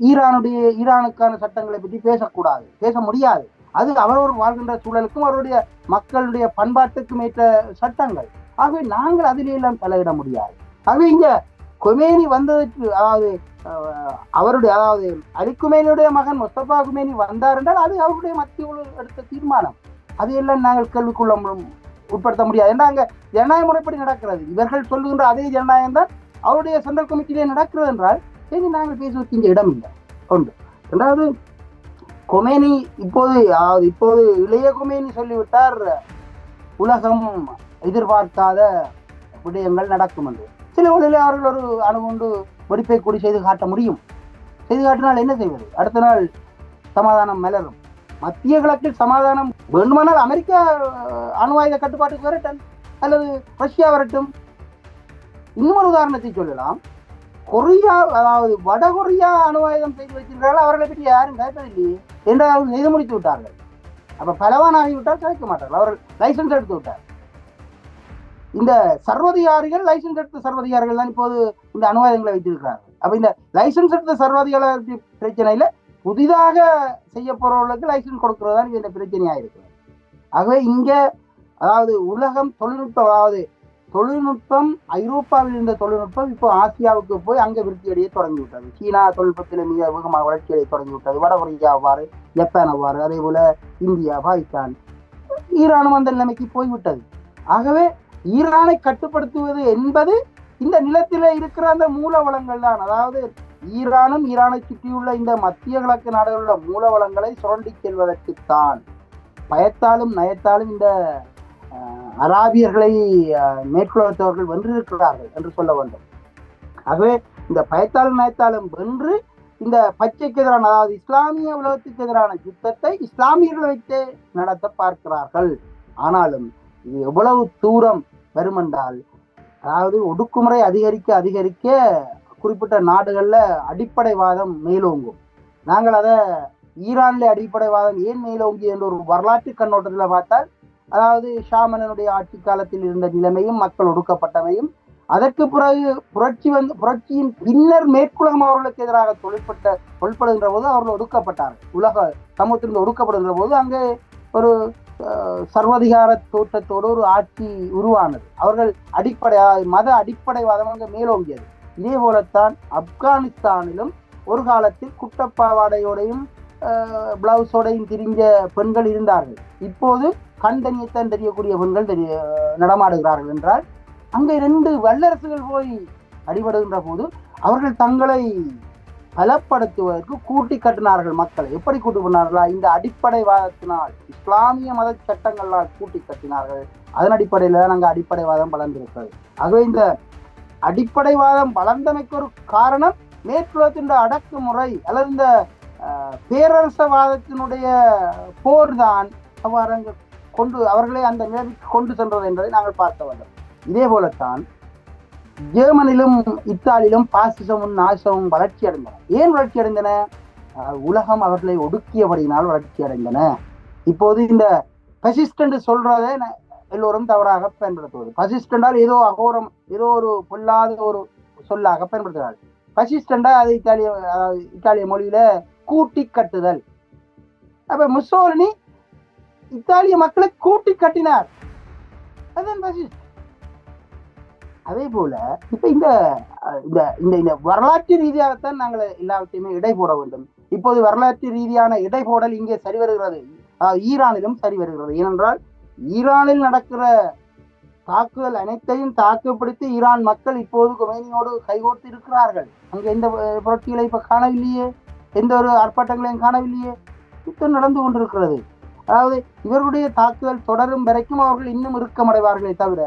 ஈரானுக்கான சட்டங்களை பற்றி பேசக்கூடாது, பேச முடியாது. அது அவரோடு வாழ்கின்ற சூழலுக்கும் அவருடைய மக்களுடைய பண்பாட்டுக்கும் ஏற்ற சட்டங்கள். ஆகவே நாங்கள் அதிலே எல்லாம் தலையிட முடியாது. ஆகவே இங்க கொமேனி வந்ததற்கு, அதாவது அவருடைய, அதாவது அலி குமேனியுடைய மகன் முஸ்தபா குமேனி வந்தார் என்றால் அது அவருடைய மத்திய குழு எடுத்த தீர்மானம். அதையெல்லாம் நாங்கள் கேள்விக்குள்ள உட்படுத்த முடியாது. ஏன்னா அங்க ஜனநாயக முறைப்படி நடக்கிறது. இவர்கள் சொல்லுகின்ற அதே ஜனநாயகம் தான் அவருடைய சென்ட்ரல் கமிட்டியிலே நடக்கிறது என்றால் சரி, நாங்கள் பேசுவதற்கு இங்கே இடம் இல்லை. ஒன்று. ரெண்டாவது, கொமேனி இப்போது இளைய கொமேனி சொல்லிவிட்டார் உலகம் எதிர்பார்க்காத விடயங்கள் நடக்கும் என்று. சில வழியில் அவர்கள் ஒரு அணுகுண்டு வெடிப்பை கூடி செய்து காட்ட முடியும். செய்து காட்டினால் என்ன செய்வது? அடுத்த நாள் சமாதானம் மலரும். மத்திய கிழக்கில் சமாதானம் வேண்டுமானால் அமெரிக்கா அணு ஆயுத கட்டுப்பாட்டுக்கு வரட்டும், அல்லது ரஷ்யா வரட்டும். இன்னொரு உதாரணத்தை சொல்லலாம். கொரியா, அதாவது வடகொரியா அணு ஆயுதம் செய்து வைத்திருக்கிறார்கள், அவர்களை பற்றி யாரும் கேட்பதில்லையே என்றால் செய்து முடித்து விட்டார்கள். அப்ப பலவான் ஆகிவிட்டால் கிடைக்க மாட்டார்கள். அவர்கள் லைசன்ஸ் எடுத்து விட்டார். இந்த சர்வதிகாரிகள், லைசன்ஸ் எடுத்த சர்வதிகாரிகள் தான் இப்போது இந்த அணு ஆயுதங்களை வைத்திருக்கிறார்கள். அப்ப இந்த லைசன்ஸ் எடுத்த சர்வதிகாரி பிரச்சனையில புதிதாக செய்ய போறவர்களுக்கு லைசன்ஸ் கொடுக்கிறது தான் இந்த பிரச்சனையா இருக்கிறது. ஆகவே இங்க, அதாவது உலகம் தொழில்நுட்பம், அதாவது தொழில்நுட்பம் ஐரோப்பாவில் இருந்த தொழில்நுட்பம் இப்போ ஆசியாவுக்கு போய் அங்கே விருத்தி அடைய தொடங்கிவிட்டது. சீனா தொழில்நுட்பத்தில் மிக வேகமாக வளர்ச்சி அடைய தொடங்கிவிட்டது. வடகொரியா அவ்வாறு, ஜப்பான் அவ்வாறு, அதே போல இந்தியா, பாகிஸ்தான், ஈரானும் அந்த நிலைமைக்கு போய்விட்டது. ஆகவே ஈரானை கட்டுப்படுத்துவது என்பது இந்த நிலத்தில இருக்கிற அந்த மூல வளங்கள் தான். அதாவது ஈரானும் ஈரானை சுற்றியுள்ள இந்த மத்திய கிழக்கு நாடுகளுள்ள மூல வளங்களை சுரண்டி செல்வதற்குத்தான் பயத்தாலும் நயத்தாலும் இந்த அராபியர்களை மேற்குலகத்தவர்கள் வென்றிருக்கிறார்கள் என்று சொல்ல வேண்டும். ஆகவே இந்த பயத்தாலும் நயத்தாலும் வென்று இந்த பச்சைக்கு எதிரான, அதாவது இஸ்லாமிய உலகத்துக்கு எதிரான யுத்தத்தை இஸ்லாமியர்கள் வைத்து நடத்த பார்க்கிறார்கள். ஆனாலும் இது எவ்வளவு தூரம் வருமென்றால், அதாவது ஒடுக்குமுறை அதிகரிக்க அதிகரிக்க குறிப்பிட்ட நாடுகள்ல அடிப்படைவாதம் மேலோங்கும். நாங்கள் அதை ஈரான்ல அடிப்படைவாதம் ஏன் மேலோங்கி என்ற ஒரு வரலாற்று கண்ணோட்டத்தில் பார்த்தால், அதாவது ஷாமனனுடைய ஆட்சி காலத்தில் இருந்த நிலைமையும் மக்கள் ஒடுக்கப்பட்டமையும், அதற்கு பிறகு புரட்சியின் பின்னர் மேற்குலகம் அவர்களுக்கு எதிராக தொழிற்படுகின்ற போது அவர்கள் ஒடுக்கப்பட்டார்கள். உலக சமூகத்திலிருந்து ஒடுக்கப்படுகின்ற போது அங்கே ஒரு சர்வதிகார தோற்றத்தோடு ஒரு ஆட்சி உருவானது. அவர்கள் மத அடிப்படைவாதம் அங்கே மேலோங்கியது. இதே போலத்தான் ஆப்கானிஸ்தானிலும் ஒரு காலத்தில் குட்டப்பாவாடையோடையும் பிளவுஸோடையும் திரிஞ்ச பெண்கள் இருந்தார்கள். இப்போது கண்தனியத்தான் தெரியக்கூடிய பெண்கள் நடமாடுகிறார்கள் என்றால், அங்கே 2 வல்லரசுகள் போய் அடிபடுகின்ற போது அவர்கள் தங்களை பலப்படுத்துவதற்கு கூட்டி கட்டினார்கள். மக்களை எப்படி கூட்டி பண்ணார்களா? இந்த அடிப்படைவாதத்தினால், இஸ்லாமிய மத சட்டங்களால் கூட்டி கட்டினார்கள். அதன் அடிப்படையில் தான் அங்கே அடிப்படைவாதம் வளர்ந்திருக்கிறது. ஆகவே இந்த அடிப்படைவாதம் வளர்ந்தமைக்கு ஒரு காரணம் மேற்குலகத்தின் அடக்குமுறை அல்லது இந்த பேரரசவாதத்தினுடைய போர் தான் அவ்வாறு அவர்களை அந்த நிலைமைக்கு கொண்டு சென்றது என்பதை நாங்கள் பார்க்க வேண்டும். இதே போலத்தான் ஜெர்மனிலும் இத்தாலியிலும் பாசிசமும் நாசமும் வளர்ச்சி அடைந்தன. ஏன் வளர்ச்சி அடைந்தன? உலகம் அவர்களை ஒடுக்கியபடியினால் வளர்ச்சி அடைந்தன. இப்போது இந்த பசிஸ்டன்ட் சொல்றதை எல்லோரும் தவறாக பயன்படுத்துவது. பசிஸ்டண்டால் ஏதோ அகோரம், ஏதோ ஒரு பொல்லாத ஒரு சொல்லாக பயன்படுத்துகிறார்கள். பசிஸ்டண்டா அது இத்தாலிய மொழியில கூட்டி கட்டுதல். அப்ப முசோலினி இத்தாலிய மக்களை கூட்டி கட்டினார், அதுதான் பசிஸ்ட். அதே போல இப்ப இந்த வரலாற்று ரீதியாகத்தான் நாங்கள் எல்லாத்தையுமே இடை போட வேண்டும். இப்போது வரலாற்று ரீதியான இடைபோடல் இங்கே சரி வருகிறது, ஈரானிலும் சரி வருகிறது. ஏனென்றால் ஈரானில் நடக்கிற தாக்குதல் அனைத்தையும் தாக்குப்பிடித்து ஈரான் மக்கள் இப்போது கொமேனியோடு கைகோர்த்து இருக்கிறார்கள். அங்கே எந்த புரட்சிகளை இப்ப காணவில்லையே, எந்த ஒரு ஆர்ப்பாட்டங்களையும் காணவில்லையே. யுத்தம் நடந்து கொண்டிருக்கிறது. அதாவது இவர்களுடைய தாக்குதல் தொடரும் வரைக்கும் அவர்கள் இன்னும் இறுக்கமடைவார்களே தவிர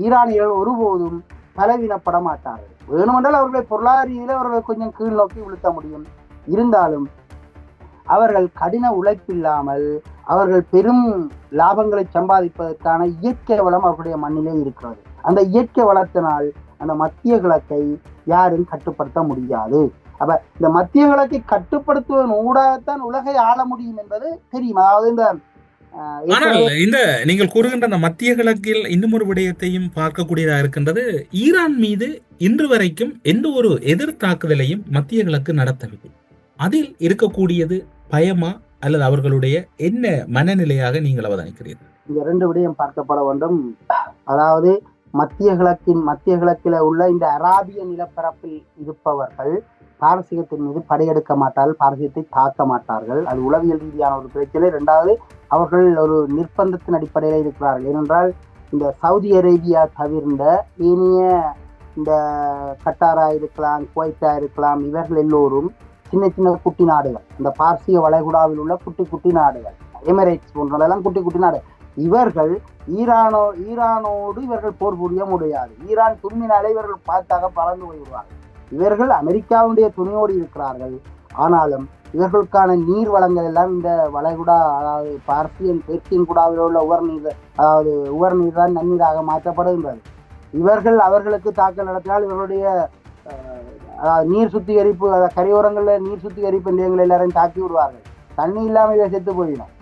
ஈரானியர்கள் ஒருபோதும் பலவீனப்பட மாட்டார்கள். வேணுமென்றால் அவர்களை பொருளாதார ரீதியில் அவர்களை கொஞ்சம் கீழ் நோக்கி விழுத்த முடியும். இருந்தாலும் அவர்கள் கடின உழைப்பில்லாமல் அவர்கள் பெரும் லாபங்களை சம்பாதிப்பதற்கான இயற்கை வளம் அவர்களுடைய மண்ணிலே இருக்கிறது. அந்த இயற்கை வளத்தினால் அந்த மத்திய கிழக்கை யாரும் கட்டுப்படுத்த முடியாது. அப்ப இந்த மத்திய கிழக்கை கட்டுப்படுத்துவதன் ஊடாகத்தான் உலகை ஆள முடியும் என்பது தெரியும். அதாவது இந்த நீங்கள் கூறுகின்ற அந்த மத்திய கிழக்கில் இன்னும் ஒரு விடயத்தையும் பார்க்கக்கூடியதாக இருக்கின்றது. ஈரான் மீது இன்று வரைக்கும் எந்த ஒரு எதிர் தாக்குதலையும் மத்திய கிழக்கு நடத்தவில்லை. அதில் இருக்கக்கூடியது பயமா அல்லது அவர்களுடைய என்ன மனநிலையாக நீங்கள் அவதானிக்கிறீர்கள்? இங்க 2 விடயம் பார்க்கப்பட வேண்டும். அதாவது மத்திய கிழக்கில் உள்ள இந்த அராபிய நிலப்பரப்பில் இருப்பவர்கள் பாரசீகத்தின் மீது படையெடுக்க மாட்டார்கள், பாரசீகத்தை தாக்க மாட்டார்கள். அது உளவியல் ரீதியான ஒரு பிரச்சனை. 2வது, அவர்கள் ஒரு நிர்பந்தத்தின் அடிப்படையில் இருக்கிறார்கள். ஏனென்றால் இந்த சவுதி அரேபியா தவிர்ந்த ஏனைய இந்த கட்டாரா இருக்கலாம், குவைத்தா இருக்கலாம், இவர்கள் எல்லோரும் சின்ன சின்ன குட்டி நாடுகள். இந்த பார்சிய வளைகுடாவில் உள்ள குட்டி குட்டி நாடுகள், எமிரேட்ஸ் போன்றதெல்லாம் குட்டி குட்டி நாடு. இவர்கள் ஈரானோடு இவர்கள் போர் புரிய முடியாது. ஈரான் துணினாலே இவர்கள் பார்த்தாக பறந்து போய்விடுவார்கள். இவர்கள் அமெரிக்காவுடைய துணையோடு இருக்கிறார்கள். ஆனாலும் இவர்களுக்கான நீர் வளங்கள் எல்லாம் இந்த வளைகுடா, அதாவது பெர்சியன் குடாவில் உள்ள உவர்நீர் தான் நன்னீராக மாற்றப்படுகின்றது. இவர்கள் அவர்களுக்கு தாக்கல் நடத்தினால் இவர்களுடைய நீர் சுத்திகரிப்பு, கரையோரங்களில் நீர் சுத்திகரிப்பு நிலையங்கள் எல்லாரையும் தாக்கி விடுவார்கள். தண்ணி இல்லாமல் இதை செத்து போயிடும்.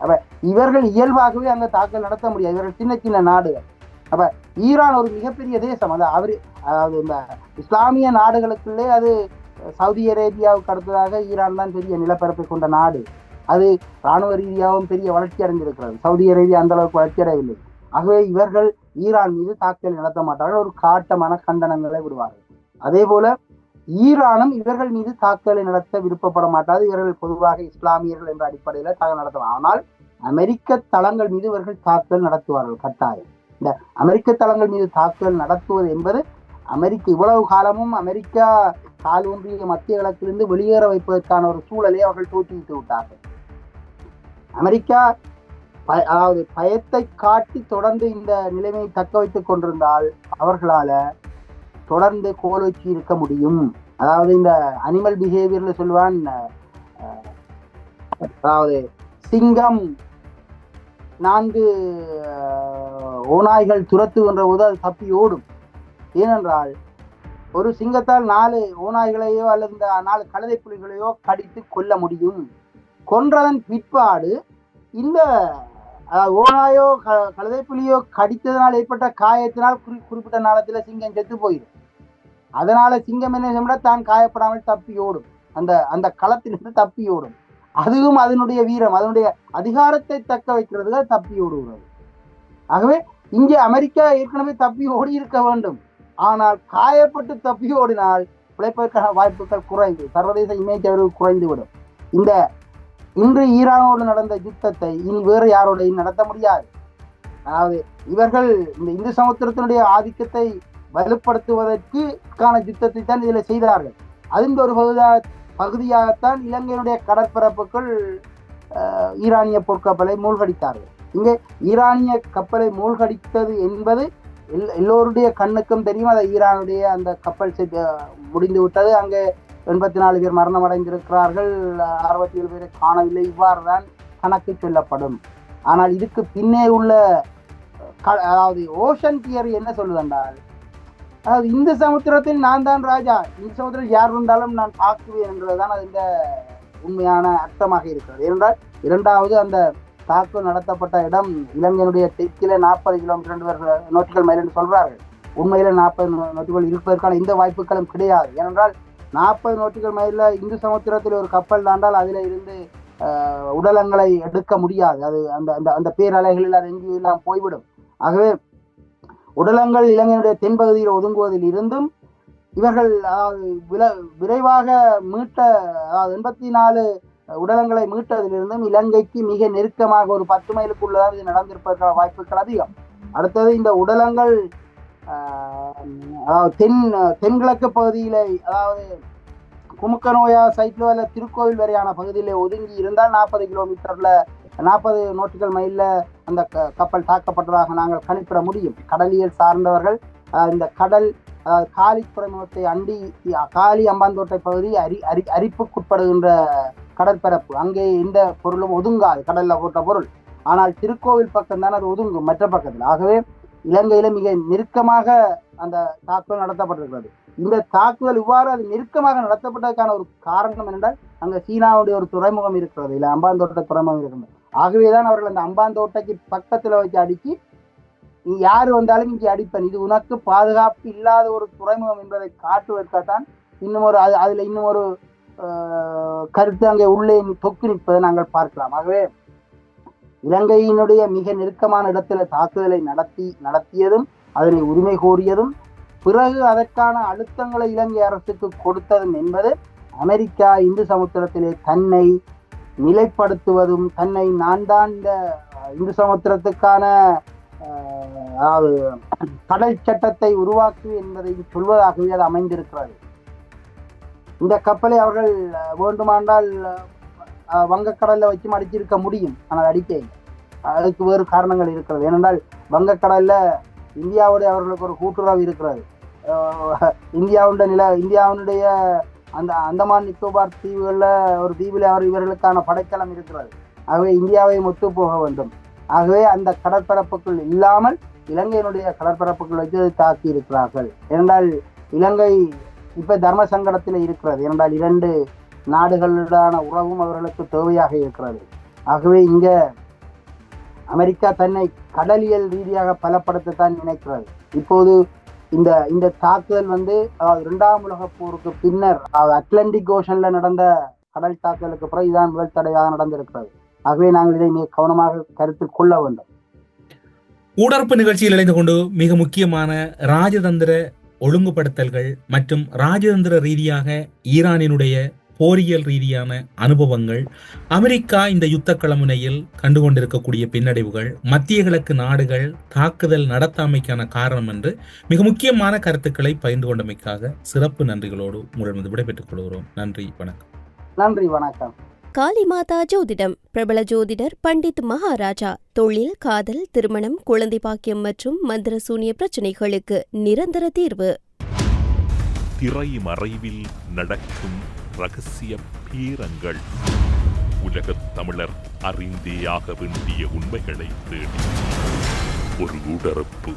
அப்ப இவர்கள் இயல்பாகவே அங்க தாக்கல் நடத்த முடியாது. இவர்கள் சின்ன சின்ன நாடுகள். அப்ப ஈரான் ஒரு மிகப்பெரிய தேசம். அதாவது இந்த இஸ்லாமிய நாடுகளுக்குள்ளே அது சவுதி அரேபியாவுக்கு அடுத்ததாக ஈரான் தான் பெரிய நிலப்பரப்பை கொண்ட நாடு. அது இராணுவ ரீதியாகவும் பெரிய வளர்ச்சி அடைந்திருக்கிறது. சவுதி அரேபியா அந்த அளவுக்கு வளர்ச்சி அடையவில்லை. ஆகவே இவர்கள் ஈரான் மீது தாக்கல் நடத்த மாட்டார்கள், ஒரு காட்டமான கண்டனங்களை விடுவார்கள். அதே போல ஈரானும் இவர்கள் மீது தாக்கலை நடத்த விருப்பப்பட மாட்டாது. இவர்கள் பொதுவாக இஸ்லாமியர்கள் என்ற அடிப்படையில் தாக்கல் நடத்துவார். ஆனால் அமெரிக்க தளங்கள் மீது இவர்கள் தாக்கல் நடத்துவார்கள் கட்டாயம். இந்த அமெரிக்க தளங்கள் மீது தாக்குதல் நடத்துவது என்பது இவ்வளவு காலமும் அமெரிக்கா கால் ஒன்றிய மத்திய கிழக்கிலிருந்து வெளியேற வைப்பதற்கான ஒரு சூழலை அவர்கள் தோற்றுவித்து விட்டார்கள். அமெரிக்கா அதாவது பயத்தை காட்டி தொடர்ந்து இந்த நிலைமையை தக்க வைத்துக் கொண்டிருந்தால் அவர்களால தொடர்ந்து கோல் வச்சு இருக்க முடியும். அதாவது இந்த அனிமல் பிஹேவியர்ல சொல்லுவான், அதாவது சிங்கம் 4 ஓநாய்கள் துரத்துகின்ற போது அது தப்பி ஓடும். ஏனென்றால் ஒரு சிங்கத்தால் 4 ஓநாய்களையோ அல்லது இந்த 4 கழுதை புலிகளையோ கடித்து கொல்ல முடியும். கொன்றதன் பிற்பாடு இந்த ஓநாயோ கழுதை புலியோ கடித்ததனால் ஏற்பட்ட காயத்தினால் குறிப்பிட்ட நேரத்தில் சிங்கம் செத்து போயிடும். அதனால சிங்கம் என்ன செய்ய தான் காயப்படாமல் தப்பி ஓடும், அந்த களத்திலிருந்து தப்பி ஓடும். அதுவும் அதனுடைய வீரம், அதனுடைய அதிகாரத்தை தக்க வைக்கிறதுக்கு தப்பி ஓடுகிறது. ஆகவே இங்கே அமெரிக்கா ஏற்கனவே தப்பி ஓடி இருக்க வேண்டும். ஆனால் காயப்பட்டு தப்பி ஓடினால் பிழைப்பதற்கான வாய்ப்புகள் குறைந்து, சர்வதேச இமேஜ் அவர்கள் குறைந்துவிடும். இன்று ஈரானோடு நடந்த யுத்தத்தை இனி வேறு யாரோடையும் நடத்த முடியாது. அதாவது இவர்கள் இந்த இந்து சமுத்திரத்தினுடைய ஆதிக்கத்தை வலுப்படுத்துவதற்கான யுத்தத்தை தான் இதில் செய்தார்கள். அதில் ஒரு பகுதியாகத்தான் இலங்கையினுடைய கடற்பரப்புக்குள் ஈரானிய போர்க்கப்பலை மூழ்கடித்தார்கள். இங்கே ஈரானிய கப்பலை மூழ்கடித்தது என்பது எல்லோருடைய கண்ணுக்கும் தெரியும். அதை ஈரானுடைய அந்த கப்பல் முடிந்து விட்டது. அங்கே 84 பேர் மரணம் அடைந்திருக்கிறார்கள், 67 பேரை காணவில்லை. இவ்வாறு தான் கணக்கு சொல்லப்படும். ஆனால் இதுக்கு பின்னே உள்ள அதாவது ஓஷன் தியரி என்ன சொல்லுதென்றால், அதாவது இந்த சமுத்திரத்தில் நான் தான் ராஜா, இந்த சமுத்திரத்தில் யார் இருந்தாலும் நான் தாக்குவேன் என்பதுதான் அது இந்த உண்மையான அர்த்தமாக இருக்கிறது. ஏனென்றால் 2வது அந்த தாக்குதல் நடத்தப்பட்ட இடம் இலங்கையினுடைய தெற்கில 40 கிலோமீட்டர் நோட்டிகள் மைல் என்று சொல்றார்கள். உண்மையில 40 நோட்டிகள் இருப்பதற்கான எந்த வாய்ப்புகளும் கிடையாது. ஏனென்றால் 40 நோட்டிகள் மைல்ல இந்து சமுத்திரத்தில் ஒரு கப்பல் தாண்டால் அதில் இருந்து உடலங்களை எடுக்க முடியாது. அது அந்த பேரலைகளில் அது எங்கேயும் எல்லாம் போய்விடும். ஆகவே உடலங்கள் இலங்கையினுடைய தென்பகுதியில் ஒதுங்குவதில் இருந்தும் இவர்கள் விரைவாக மீட்ட, அதாவது 84 உடலங்களை மீட்டதிலிருந்தும் இலங்கைக்கு மிக நெருக்கமாக ஒரு 10 மைலுக்குள்ளதான் இது நடந்திருப்பதற்கான வாய்ப்புகள் அதிகம். அடுத்தது இந்த உடலங்கள் தென்கிழக்கு பகுதியில, அதாவது குமுக்கநோயா சைட்லோ அல்ல திருக்கோவில் வரையான பகுதியில ஒதுங்கி இருந்தால் 40 கிலோமீட்டர்ல 40 நோட்டிகள் மைல்ல அந்த கப்பல் தாக்கப்பட்டதாக நாங்கள் கணிப்பிட முடியும். கடலியல் சார்ந்தவர்கள் இந்த கடல், அதாவது காலி துறைமுகத்தை அண்டி காலி அம்பாந்தோட்டை பகுதி அரிப்புக்குட்படுகின்ற கடற்பரப்பு, அங்கே எந்த பொருளும் ஒதுங்காது கடல்ல போட்ட பொருள். ஆனால் திருக்கோவில் பக்கம் தான் அது ஒதுங்கும் மற்ற பக்கத்தில். ஆகவே இலங்கையில மிக நெருக்கமாக அந்த தாக்குதல் நடத்தப்பட்டிருக்கிறது. இந்த தாக்குதல் இவ்வாறு அது நெருக்கமாக நடத்தப்பட்டதற்கான ஒரு காரணம் என்னென்றால் அங்க சீனாவுடைய ஒரு துறைமுகம் இருக்கிறது, இல்ல அம்பாந்தோட்ட துறைமுகம் இருக்கிறது. ஆகவேதான் அவர்கள் அந்த அம்பாந்தோட்டைக்கு பக்கத்துல வச்சு அடிக்கி, நீ யாரு வந்தாலும் இங்கே அடிப்பேன், இது உனக்கு பாதுகாப்பு இல்லாத ஒரு துறைமுகம் என்பதை காட்டுவதற்காகத்தான் இன்னும் ஒரு அதுல இன்னும் ஒரு கருத்து அங்கே உள்ளே தொக்கி நிற்பதை நாங்கள் பார்க்கலாம். ஆகவே இலங்கையினுடைய மிக நெருக்கமான இடத்துல தாக்குதலை நடத்தியதும் அதனை உரிமை கோரியதும் பிறகு அதற்கான அழுத்தங்களை இலங்கை அரசுக்கு கொடுத்ததும் என்பது அமெரிக்கா இந்து சமுத்திரத்திலே தன்னை நிலைப்படுத்துவதும் தன்னை நான் தான் இந்த இந்து சமுத்திரத்துக்கான கடல் சட்டத்தை உருவாக்கு என்பதை சொல்வதாகவே அது அமைந்திருக்கிறது. இந்த கப்பலை அவர்கள் வேண்டுமானால் வங்கக்கடல்ல வச்சு அடிச்சிருக்க முடியும், ஆனால் அடிக்க அதுக்கு வேறு காரணங்கள் இருக்கிறது. ஏனென்றால் வங்கக்கடல்ல இந்தியாவுடைய அவர்களுக்கு ஒரு கூட்டுறவு இருக்கிறது. இந்தியாவுடைய அந்த அந்தமான் நிக்கோபார் தீவுகளில் ஒரு தீவில் இவர்களுக்கான படைக்கலம் இருக்கிறது. ஆகவே இந்தியாவை ஒத்து போக வேண்டும். ஆகவே அந்த கடற்பரப்புக்குள் இல்லாமல் இலங்கையினுடைய கடற்பரப்புக்குள் வச்சு அதை தாக்கி இருக்கிறார்கள். ஏனென்றால் இலங்கை இப்ப தர்ம சங்கடத்தில் இருக்கிறது. ஏனென்றால் 2 நாடுகளுடான உறவும் அவர்களுக்கு தேவையாக இருக்கிறது. ஆகவே இங்க அமெரிக்கா தன்னை கடலியல் ரீதியாக பலப்படுத்தத்தான் நினைக்கிறது. இப்போது இந்த தாக்குதல் அதாவது 2ஆம் உலகப் போருக்கு பின்னர் அட்லாண்டிக் ஓஷன்ல நடந்த கடல் தாக்குதலுக்கு பிறகு இதுதான் முதல் தடையாக நடந்திருக்கிறது. ஆகவே நாங்கள் இதை மிக கவனமாக கருத்தில் கொள்ள வேண்டும். ஊடறுப்பு நிகழ்ச்சியில் இணைந்து கொண்டு மிக முக்கியமான ராஜதந்திர ஒழுங்குபடுத்தல்கள் மற்றும் ராஜதந்திர ரீதியாக ஈரானினுடைய போரியல் ரீதியான அனுபவங்கள், அமெரிக்கா இந்த யுத்த களமுனையில் கண்டுகொண்டிருக்கக்கூடிய பின்னடைவுகள், மத்திய கிழக்கு நாடுகள் தாக்குதல் நடத்தாமைக்கான காரணம் என்று மிக முக்கியமான கருத்துக்களை பகிர்ந்து கொண்டமைக்காக சிறப்பு நன்றிகளோடு உங்களிடம் விடைபெற்றுக் கொள்கிறோம். நன்றி, வணக்கம். நன்றி, வணக்கம். காளிமாதா ஜோதிடம் பிரபல ஜோதிடர் பண்டித் மகாராஜா. தொழில், காதல், திருமணம், குழந்தை பாக்கியம் மற்றும் மந்திர சூனிய பிரச்சனைகளுக்கு நிரந்தர தீர்வு. திரை மறைவில் நடக்கும் ரகசிய பேரங்கள். உலகத் தமிழர் அறிந்தேயாக வேண்டிய உண்மைகளை தேடி ஒரு உடறுப்பு.